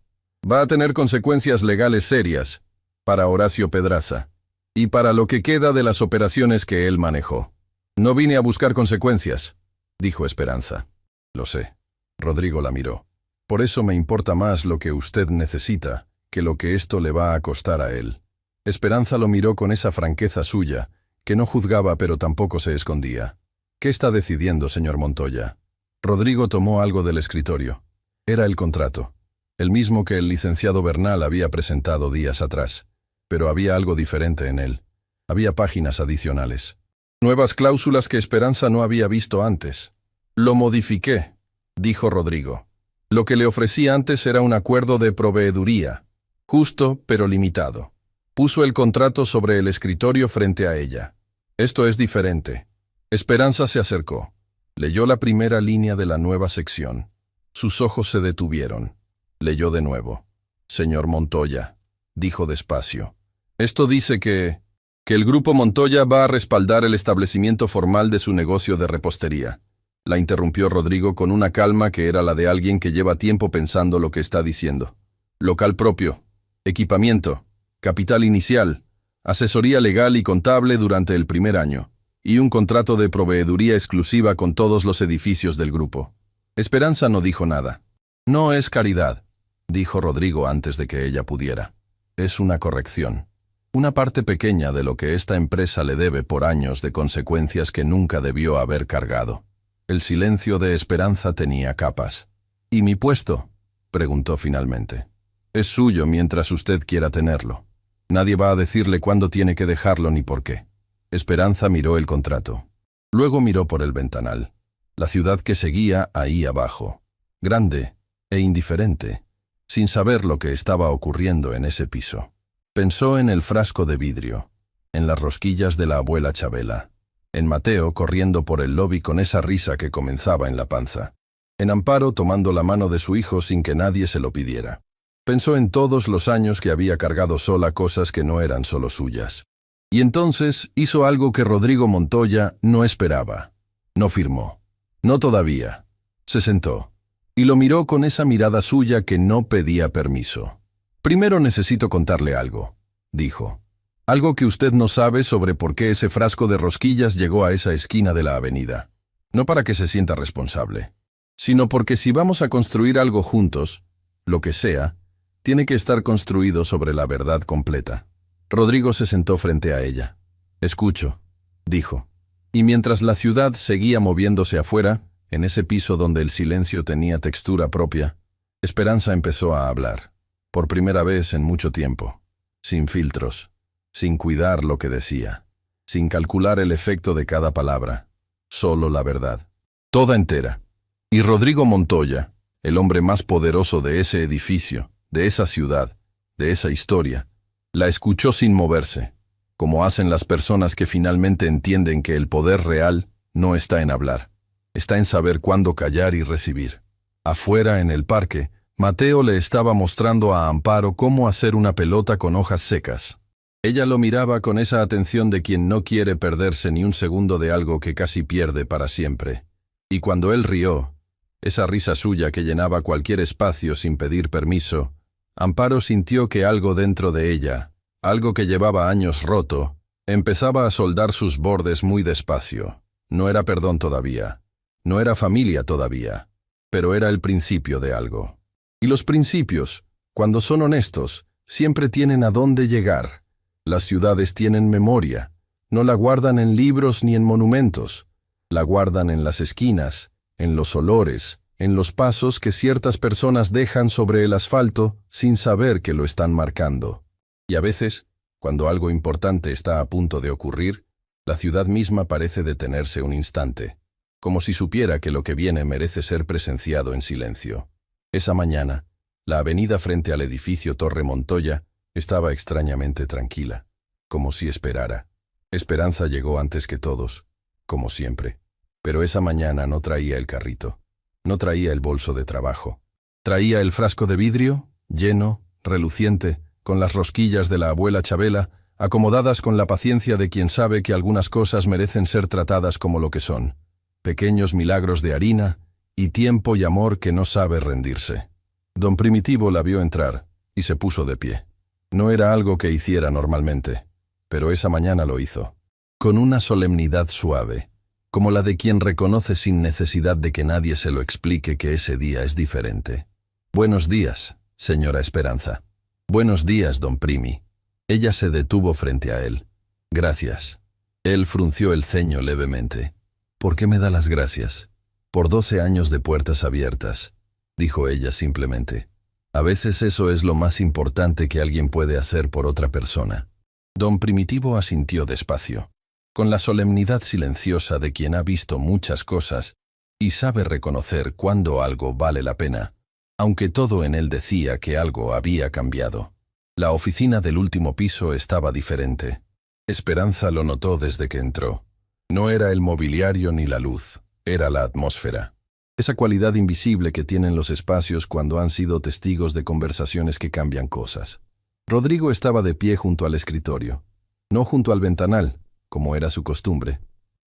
«va a tener consecuencias legales serias para Horacio Pedraza y para lo que queda de las operaciones que él manejó». «No vine a buscar consecuencias», dijo Esperanza. «Lo sé». Rodrigo la miró. «Por eso me importa más lo que usted necesita que lo que esto le va a costar a él». Esperanza lo miró con esa franqueza suya, que no juzgaba pero tampoco se escondía. «¿Qué está decidiendo, señor Montoya?» Rodrigo tomó algo del escritorio. Era el contrato, el mismo que el licenciado Bernal había presentado días atrás, pero había algo diferente en él. Había páginas adicionales. Nuevas cláusulas que Esperanza no había visto antes. «Lo modifiqué», dijo Rodrigo. «Lo que le ofrecí antes era un acuerdo de proveeduría, justo pero limitado». Puso el contrato sobre el escritorio frente a ella. «Esto es diferente». Esperanza se acercó. Leyó la primera línea de la nueva sección. Sus ojos se detuvieron. Leyó de nuevo. «Señor Montoya», dijo despacio. «Esto dice que el Grupo Montoya va a respaldar el establecimiento formal de su negocio de repostería». La interrumpió Rodrigo con una calma que era la de alguien que lleva tiempo pensando lo que está diciendo. «Local propio, equipamiento, capital inicial, asesoría legal y contable durante el primer año, y un contrato de proveeduría exclusiva con todos los edificios del grupo». Esperanza no dijo nada. «No es caridad», dijo Rodrigo antes de que ella pudiera. «Es una corrección. Una parte pequeña de lo que esta empresa le debe por años de consecuencias que nunca debió haber cargado». El silencio de Esperanza tenía capas. ¿Y mi puesto?, preguntó finalmente. Es suyo mientras usted quiera tenerlo. Nadie va a decirle cuándo tiene que dejarlo ni por qué. Esperanza miró el contrato. Luego miró por el ventanal. La ciudad que seguía ahí abajo, grande e indiferente, sin saber lo que estaba ocurriendo en ese piso. Pensó en el frasco de vidrio, en las rosquillas de la abuela Chabela, en Mateo corriendo por el lobby con esa risa que comenzaba en la panza, en Amparo tomando la mano de su hijo sin que nadie se lo pidiera. Pensó en todos los años que había cargado sola cosas que no eran solo suyas. Y entonces hizo algo que Rodrigo Montoya no esperaba. No firmó. No todavía. Se sentó. Y lo miró con esa mirada suya que no pedía permiso. Primero necesito contarle algo, dijo. Algo que usted no sabe sobre por qué ese frasco de rosquillas llegó a esa esquina de la avenida. No para que se sienta responsable, sino porque si vamos a construir algo juntos, lo que sea, tiene que estar construido sobre la verdad completa. Rodrigo se sentó frente a ella. Escucho, dijo. Y mientras la ciudad seguía moviéndose afuera, en ese piso donde el silencio tenía textura propia, Esperanza empezó a hablar, por primera vez en mucho tiempo, sin filtros, sin cuidar lo que decía, sin calcular el efecto de cada palabra, solo la verdad, toda entera. Y Rodrigo Montoya, el hombre más poderoso de ese edificio, de esa ciudad, de esa historia, la escuchó sin moverse, como hacen las personas que finalmente entienden que el poder real no está en hablar, está en saber cuándo callar y recibir. Afuera, en el parque, Mateo le estaba mostrando a Amparo cómo hacer una pelota con hojas secas. Ella lo miraba con esa atención de quien no quiere perderse ni un segundo de algo que casi pierde para siempre. Y cuando él rió, esa risa suya que llenaba cualquier espacio sin pedir permiso, Amparo sintió que algo dentro de ella, algo que llevaba años roto, empezaba a soldar sus bordes muy despacio. No era perdón todavía, no era familia todavía, pero era el principio de algo. Y los principios, cuando son honestos, siempre tienen a dónde llegar. Las ciudades tienen memoria, no la guardan en libros ni en monumentos, la guardan en las esquinas, en los olores, en los pasos que ciertas personas dejan sobre el asfalto sin saber que lo están marcando. Y a veces, cuando algo importante está a punto de ocurrir, la ciudad misma parece detenerse un instante, como si supiera que lo que viene merece ser presenciado en silencio. Esa mañana, la avenida frente al edificio Torre Montoya estaba extrañamente tranquila, como si esperara. Esperanza llegó antes que todos, como siempre. Pero esa mañana no traía el carrito, no traía el bolso de trabajo. Traía el frasco de vidrio, lleno, reluciente, con las rosquillas de la abuela Chabela, acomodadas con la paciencia de quien sabe que algunas cosas merecen ser tratadas como lo que son, pequeños milagros de harina y tiempo y amor que no sabe rendirse. Don Primitivo la vio entrar y se puso de pie. No era algo que hiciera normalmente, pero esa mañana lo hizo, con una solemnidad suave, como la de quien reconoce sin necesidad de que nadie se lo explique que ese día es diferente. Buenos días, señora Esperanza. Buenos días, don Primi. Ella se detuvo frente a él. Gracias. Él frunció el ceño levemente. ¿Por qué me da las gracias? Por 12 años de puertas abiertas, dijo ella simplemente. A veces eso es lo más importante que alguien puede hacer por otra persona. Don Primitivo asintió despacio, con la solemnidad silenciosa de quien ha visto muchas cosas y sabe reconocer cuándo algo vale la pena, aunque todo en él decía que algo había cambiado. La oficina del último piso estaba diferente. Esperanza lo notó desde que entró. No era el mobiliario ni la luz, era la atmósfera. Esa cualidad invisible que tienen los espacios cuando han sido testigos de conversaciones que cambian cosas. Rodrigo estaba de pie junto al escritorio, no junto al ventanal, como era su costumbre,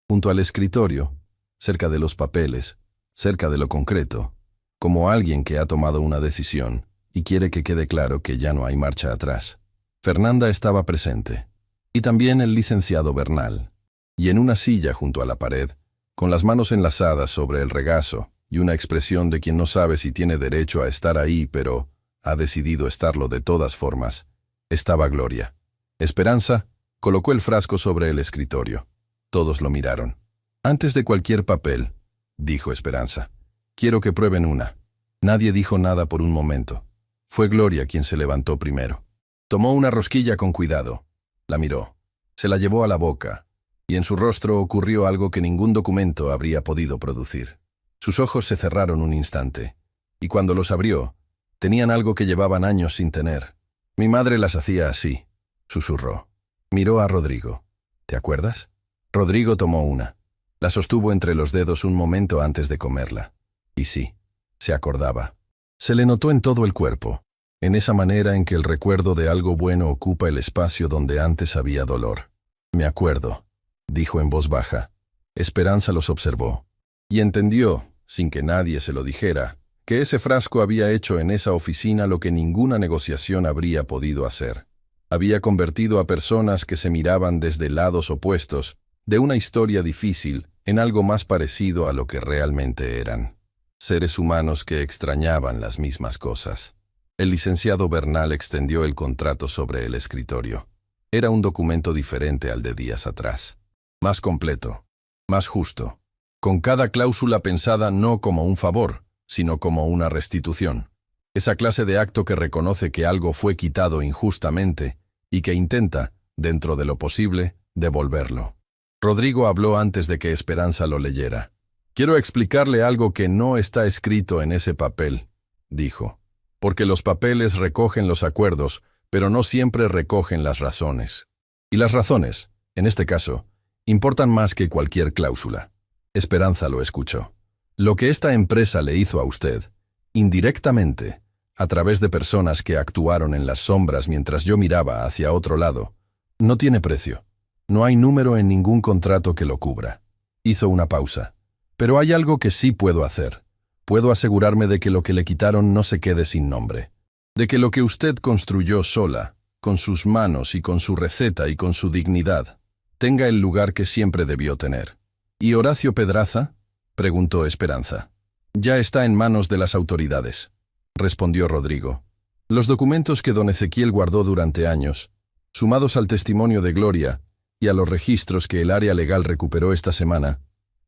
junto al escritorio, cerca de los papeles, cerca de lo concreto, como alguien que ha tomado una decisión y quiere que quede claro que ya no hay marcha atrás. Fernanda estaba presente, y también el licenciado Bernal, y en una silla junto a la pared, con las manos enlazadas sobre el regazo y una expresión de quien no sabe si tiene derecho a estar ahí, pero ha decidido estarlo de todas formas, estaba Gloria. Esperanza colocó el frasco sobre el escritorio. Todos lo miraron. Antes de cualquier papel, dijo Esperanza, quiero que prueben una. Nadie dijo nada por un momento. Fue Gloria quien se levantó primero. Tomó una rosquilla con cuidado. La miró. Se la llevó a la boca, y en su rostro ocurrió algo que ningún documento habría podido producir. Sus ojos se cerraron un instante, y cuando los abrió, tenían algo que llevaban años sin tener. Mi madre las hacía así, susurró. Miró a Rodrigo. ¿Te acuerdas? Rodrigo tomó una. La sostuvo entre los dedos un momento antes de comerla. Y sí, se acordaba. Se le notó en todo el cuerpo, en esa manera en que el recuerdo de algo bueno ocupa el espacio donde antes había dolor. Me acuerdo, dijo en voz baja. Esperanza los observó, y entendió, sin que nadie se lo dijera, que ese frasco había hecho en esa oficina lo que ninguna negociación habría podido hacer. Había convertido a personas que se miraban desde lados opuestos de una historia difícil en algo más parecido a lo que realmente eran. Seres humanos que extrañaban las mismas cosas. El licenciado Bernal extendió el contrato sobre el escritorio. Era un documento diferente al de días atrás. Más completo, más justo, con cada cláusula pensada no como un favor, sino como una restitución. Esa clase de acto que reconoce que algo fue quitado injustamente y que intenta, dentro de lo posible, devolverlo. Rodrigo habló antes de que Esperanza lo leyera. «Quiero explicarle algo que no está escrito en ese papel», dijo, «porque los papeles recogen los acuerdos, pero no siempre recogen las razones. Y las razones, en este caso, importan más que cualquier cláusula». Esperanza lo escuchó. «Lo que esta empresa le hizo a usted, indirectamente, a través de personas que actuaron en las sombras mientras yo miraba hacia otro lado, no tiene precio. No hay número en ningún contrato que lo cubra». Hizo una pausa. «Pero hay algo que sí puedo hacer. Puedo asegurarme de que lo que le quitaron no se quede sin nombre. De que lo que usted construyó sola, con sus manos y con su receta y con su dignidad, tenga el lugar que siempre debió tener». «¿Y Horacio Pedraza?», preguntó Esperanza. «Ya está en manos de las autoridades», respondió Rodrigo. «Los documentos que don Ezequiel guardó durante años, sumados al testimonio de Gloria y a los registros que el área legal recuperó esta semana,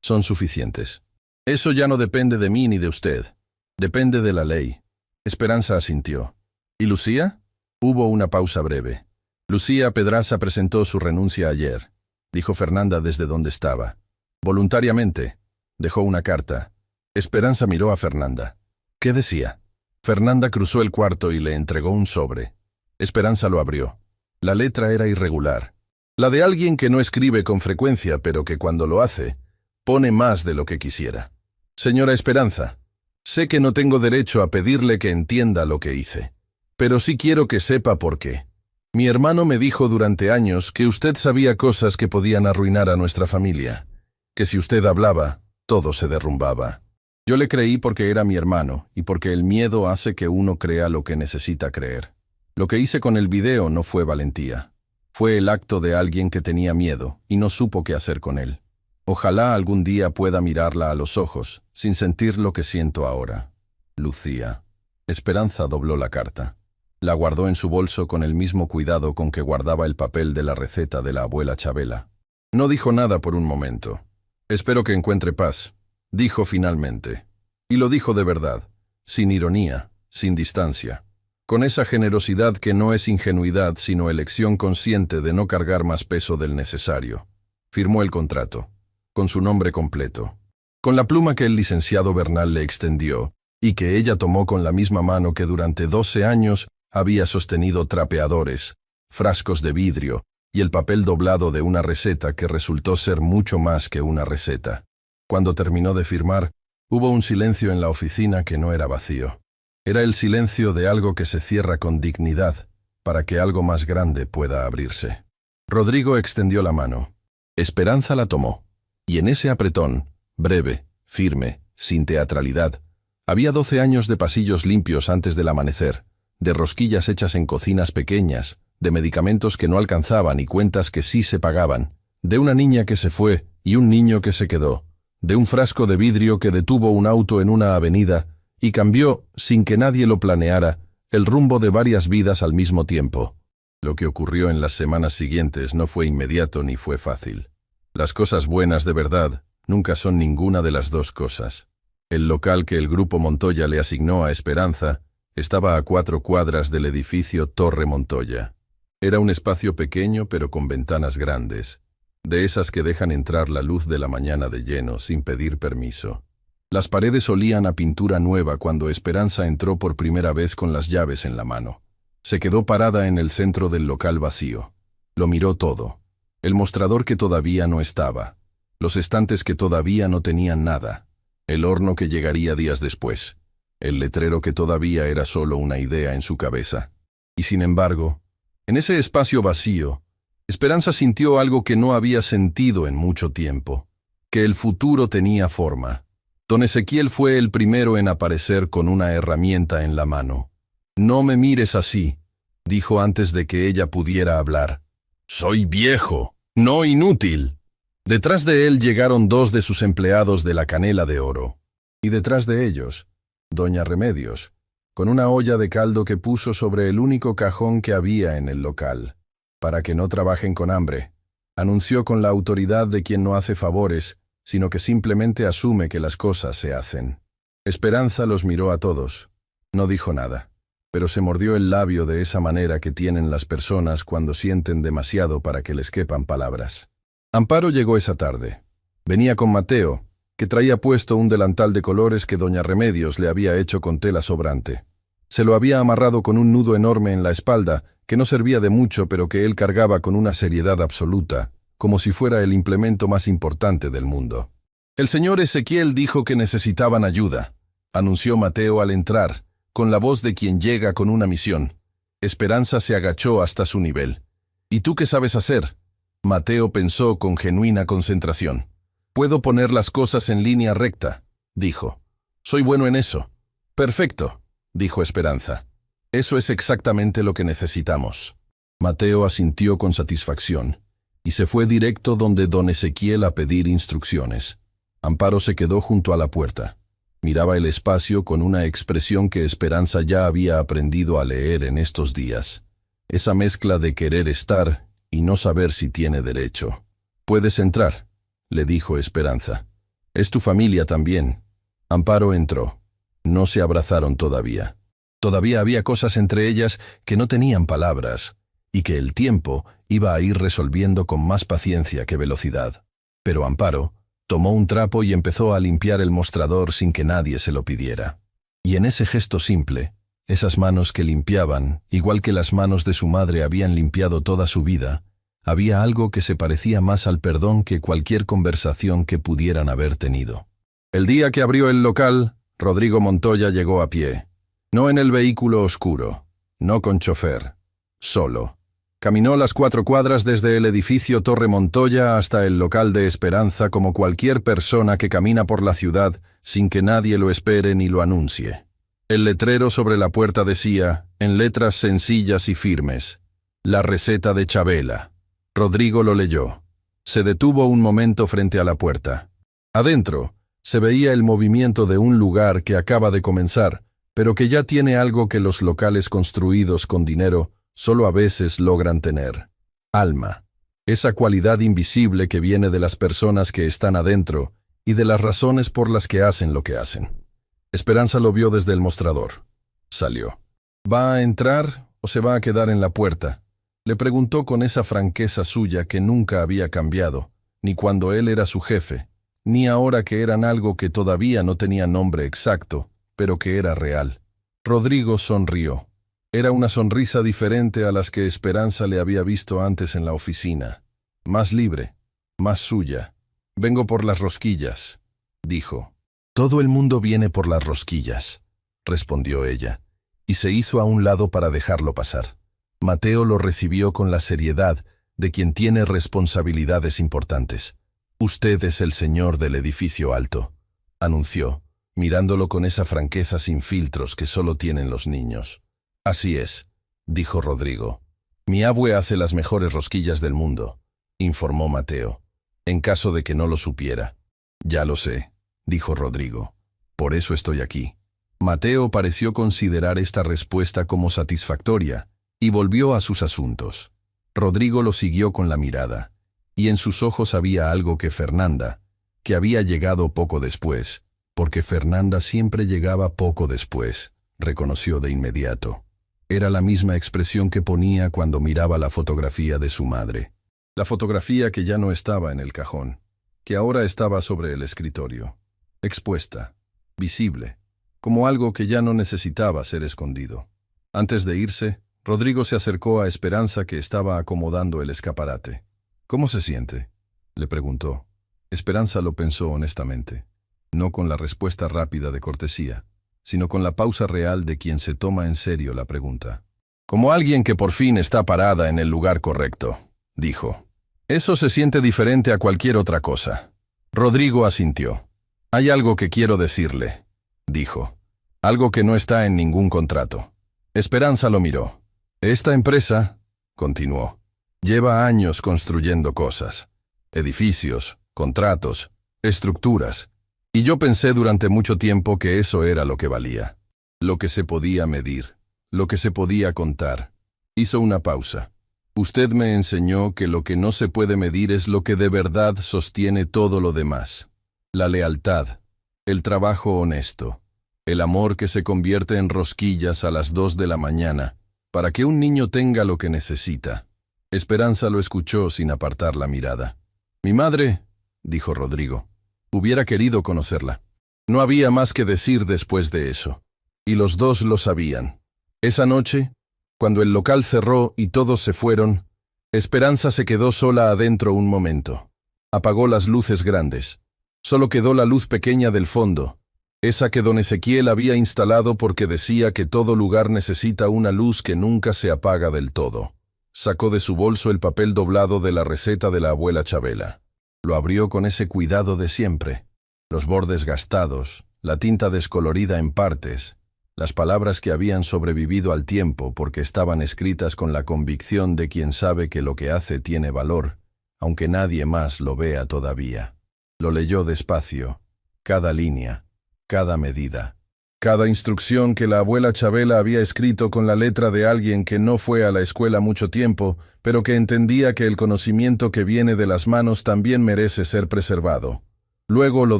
son suficientes. Eso ya no depende de mí ni de usted. Depende de la ley». Esperanza asintió. «¿Y Lucía?». Hubo una pausa breve. «Lucía Pedraza presentó su renuncia ayer», dijo Fernanda desde donde estaba. «Voluntariamente. Dejó una carta». Esperanza miró a Fernanda. «¿Qué decía?». Fernanda cruzó el cuarto y le entregó un sobre. Esperanza lo abrió. La letra era irregular. La de alguien que no escribe con frecuencia, pero que cuando lo hace, pone más de lo que quisiera. «Señora Esperanza, sé que no tengo derecho a pedirle que entienda lo que hice, pero sí quiero que sepa por qué. Mi hermano me dijo durante años que usted sabía cosas que podían arruinar a nuestra familia, que si usted hablaba, todo se derrumbaba. Yo le creí porque era mi hermano y porque el miedo hace que uno crea lo que necesita creer. Lo que hice con el video no fue valentía. Fue el acto de alguien que tenía miedo y no supo qué hacer con él. Ojalá algún día pueda mirarla a los ojos, sin sentir lo que siento ahora. Lucía». Esperanza dobló la carta. La guardó en su bolso con el mismo cuidado con que guardaba el papel de la receta de la abuela Chabela. No dijo nada por un momento. «Espero que encuentre paz», dijo finalmente. Y lo dijo de verdad, sin ironía, sin distancia, con esa generosidad que no es ingenuidad sino elección consciente de no cargar más peso del necesario. Firmó el contrato, con su nombre completo, con la pluma que el licenciado Bernal le extendió y que ella tomó con la misma mano que durante 12 años había sostenido trapeadores, frascos de vidrio y el papel doblado de una receta que resultó ser mucho más que una receta. Cuando terminó de firmar, hubo un silencio en la oficina que no era vacío. Era el silencio de algo que se cierra con dignidad, para que algo más grande pueda abrirse. Rodrigo extendió la mano. Esperanza la tomó, y en ese apretón, breve, firme, sin teatralidad, había 12 años de pasillos limpios antes del amanecer, de rosquillas hechas en cocinas pequeñas, de medicamentos que no alcanzaban y cuentas que sí se pagaban, de una niña que se fue y un niño que se quedó, de un frasco de vidrio que detuvo un auto en una avenida y cambió, sin que nadie lo planeara, el rumbo de varias vidas al mismo tiempo. Lo que ocurrió en las semanas siguientes no fue inmediato ni fue fácil. Las cosas buenas de verdad nunca son ninguna de las dos cosas. El local que el Grupo Montoya le asignó a Esperanza estaba a 4 cuadras del edificio Torre Montoya. Era un espacio pequeño pero con ventanas grandes, de esas que dejan entrar la luz de la mañana de lleno sin pedir permiso. Las paredes olían a pintura nueva cuando Esperanza entró por primera vez con las llaves en la mano. Se quedó parada en el centro del local vacío. Lo miró todo. El mostrador que todavía no estaba. Los estantes que todavía no tenían nada. El horno que llegaría días después. El letrero que todavía era solo una idea en su cabeza. Y sin embargo, en ese espacio vacío, Esperanza sintió algo que no había sentido en mucho tiempo. Que el futuro tenía forma. Don Ezequiel fue el primero en aparecer con una herramienta en la mano. «No me mires así», dijo antes de que ella pudiera hablar. «Soy viejo, no inútil». Detrás de él llegaron 2 de sus empleados de la Canela de Oro. Y detrás de ellos, doña Remedios, con una olla de caldo que puso sobre el único cajón que había en el local. «Para que no trabajen con hambre», anunció con la autoridad de quien no hace favores, sino que simplemente asume que las cosas se hacen. Esperanza los miró a todos. No dijo nada, pero se mordió el labio de esa manera que tienen las personas cuando sienten demasiado para que les quepan palabras. Amparo llegó esa tarde. Venía con Mateo, que traía puesto un delantal de colores que doña Remedios le había hecho con tela sobrante. Se lo había amarrado con un nudo enorme en la espalda, que no servía de mucho pero que él cargaba con una seriedad absoluta, como si fuera el implemento más importante del mundo. «El señor Ezequiel dijo que necesitaban ayuda», anunció Mateo al entrar, con la voz de quien llega con una misión. Esperanza se agachó hasta su nivel. «¿Y tú qué sabes hacer?». Mateo pensó con genuina concentración. «Puedo poner las cosas en línea recta», dijo. «Soy bueno en eso». «Perfecto», dijo Esperanza. «Eso es exactamente lo que necesitamos». Mateo asintió con satisfacción y se fue directo donde don Ezequiel a pedir instrucciones. Amparo se quedó junto a la puerta. Miraba el espacio con una expresión que Esperanza ya había aprendido a leer en estos días. Esa mezcla de querer estar y no saber si tiene derecho. «Puedes entrar», le dijo Esperanza. «Es tu familia también». Amparo entró. No se abrazaron todavía. Todavía había cosas entre ellas que no tenían palabras, y que el tiempo iba a ir resolviendo con más paciencia que velocidad. Pero Amparo tomó un trapo y empezó a limpiar el mostrador sin que nadie se lo pidiera. Y en ese gesto simple, esas manos que limpiaban, igual que las manos de su madre habían limpiado toda su vida, había algo que se parecía más al perdón que cualquier conversación que pudieran haber tenido. El día que abrió el local, Rodrigo Montoya llegó a pie. No en el vehículo oscuro, no con chofer, solo. Caminó las 4 cuadras desde el edificio Torre Montoya hasta el local de Esperanza como cualquier persona que camina por la ciudad sin que nadie lo espere ni lo anuncie. El letrero sobre la puerta decía, en letras sencillas y firmes, «La receta de Chabela». Rodrigo lo leyó. Se detuvo un momento frente a la puerta. Adentro se veía el movimiento de un lugar que acaba de comenzar, pero que ya tiene algo que los locales construidos con dinero solo a veces logran tener. Alma. Esa cualidad invisible que viene de las personas que están adentro y de las razones por las que hacen lo que hacen. Esperanza lo vio desde el mostrador. Salió. «¿Va a entrar o se va a quedar en la puerta?», le preguntó con esa franqueza suya que nunca había cambiado, ni cuando él era su jefe, ni ahora que eran algo que todavía no tenía nombre exacto, pero que era real. Rodrigo sonrió. Era una sonrisa diferente a las que Esperanza le había visto antes en la oficina. Más libre, más suya. «Vengo por las rosquillas», dijo. «Todo el mundo viene por las rosquillas», respondió ella, y se hizo a un lado para dejarlo pasar. Mateo lo recibió con la seriedad de quien tiene responsabilidades importantes. «Usted es el señor del edificio alto», anunció, mirándolo con esa franqueza sin filtros que solo tienen los niños. «Así es», dijo Rodrigo. «Mi abue hace las mejores rosquillas del mundo», informó Mateo, en caso de que no lo supiera. «Ya lo sé», dijo Rodrigo. «Por eso estoy aquí». Mateo pareció considerar esta respuesta como satisfactoria y volvió a sus asuntos. Rodrigo lo siguió con la mirada, y en sus ojos había algo que Fernanda, que había llegado poco después, Porque Fernanda siempre llegaba poco después, reconoció de inmediato. Era la misma expresión que ponía cuando miraba la fotografía de su madre. La fotografía que ya no estaba en el cajón, que ahora estaba sobre el escritorio, expuesta, visible, como algo que ya no necesitaba ser escondido. Antes de irse, Rodrigo se acercó a Esperanza, que estaba acomodando el escaparate. «¿Cómo se siente?», le preguntó. Esperanza lo pensó honestamente, no con la respuesta rápida de cortesía, sino con la pausa real de quien se toma en serio la pregunta. «Como alguien que por fin está parada en el lugar correcto», dijo. «Eso se siente diferente a cualquier otra cosa». Rodrigo asintió. «Hay algo que quiero decirle», dijo. «Algo que no está en ningún contrato». Esperanza lo miró. «Esta empresa», continuó, «lleva años construyendo cosas, edificios, contratos, estructuras, y yo pensé durante mucho tiempo que eso era lo que valía, lo que se podía medir, lo que se podía contar». Hizo una pausa. «Usted me enseñó que lo que no se puede medir es lo que de verdad sostiene todo lo demás. La lealtad, el trabajo honesto, el amor que se convierte en rosquillas a las 2 de la mañana, para que un niño tenga lo que necesita». Esperanza lo escuchó sin apartar la mirada. «Mi madre», dijo Rodrigo, «hubiera querido conocerla». No había más que decir después de eso, y los dos lo sabían. Esa noche, cuando el local cerró y todos se fueron, Esperanza se quedó sola adentro un momento. Apagó las luces grandes. Solo quedó la luz pequeña del fondo, esa que don Ezequiel había instalado porque decía que todo lugar necesita una luz que nunca se apaga del todo. Sacó de su bolso el papel doblado de la receta de la abuela Chabela. Lo abrió con ese cuidado de siempre. Los bordes gastados, la tinta descolorida en partes, las palabras que habían sobrevivido al tiempo porque estaban escritas con la convicción de quien sabe que lo que hace tiene valor, aunque nadie más lo vea todavía. Lo leyó despacio, cada línea, cada medida, cada instrucción que la abuela Chabela había escrito con la letra de alguien que no fue a la escuela mucho tiempo, pero que entendía que el conocimiento que viene de las manos también merece ser preservado. Luego lo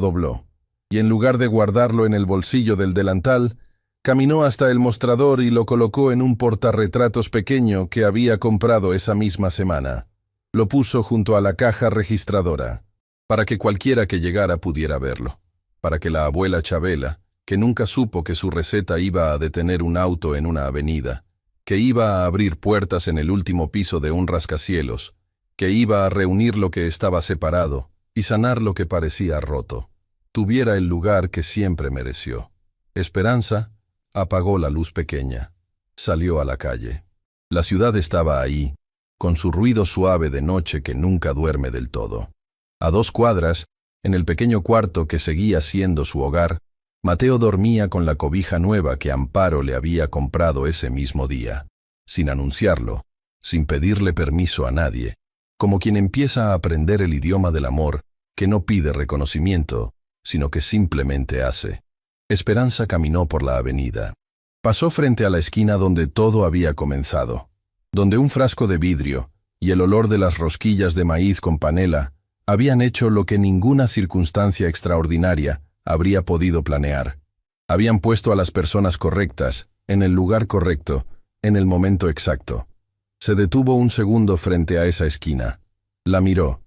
dobló, y en lugar de guardarlo en el bolsillo del delantal, caminó hasta el mostrador y lo colocó en un portarretratos pequeño que había comprado esa misma semana. Lo puso junto a la caja registradora, para que cualquiera que llegara pudiera verlo, para que la abuela Chabela, que nunca supo que su receta iba a detener un auto en una avenida, que iba a abrir puertas en el último piso de un rascacielos, que iba a reunir lo que estaba separado y sanar lo que parecía roto, tuviera el lugar que siempre mereció. Esperanza apagó la luz pequeña, salió a la calle. La ciudad estaba ahí, con su ruido suave de noche que nunca duerme del todo. A 2 cuadras, en el pequeño cuarto que seguía siendo su hogar, Mateo dormía con la cobija nueva que Amparo le había comprado ese mismo día, sin anunciarlo, sin pedirle permiso a nadie, como quien empieza a aprender el idioma del amor, que no pide reconocimiento, sino que simplemente hace. Esperanza caminó por la avenida. Pasó frente a la esquina donde todo había comenzado, donde un frasco de vidrio y el olor de las rosquillas de maíz con panela habían hecho lo que ninguna circunstancia extraordinaria habría podido planear. Habían puesto a las personas correctas, en el lugar correcto, en el momento exacto. Se detuvo un segundo frente a esa esquina, la miró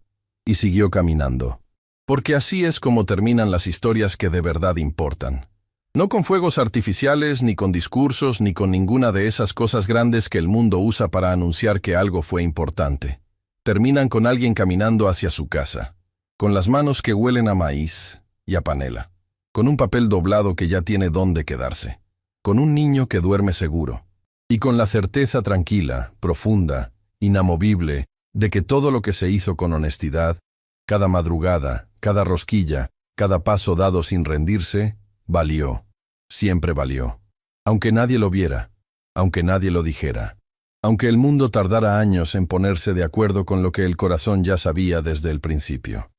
y siguió caminando. Porque así es como terminan las historias que de verdad importan. No con fuegos artificiales, ni con discursos, ni con ninguna de esas cosas grandes que el mundo usa para anunciar que algo fue importante. Terminan con alguien caminando hacia su casa, con las manos que huelen a maíz y a panela, con un papel doblado que ya tiene dónde quedarse, con un niño que duerme seguro, y con la certeza tranquila, profunda, inamovible, de que todo lo que se hizo con honestidad, cada madrugada, cada rosquilla, cada paso dado sin rendirse, valió, siempre valió. Aunque nadie lo viera, aunque nadie lo dijera, aunque el mundo tardara años en ponerse de acuerdo con lo que el corazón ya sabía desde el principio.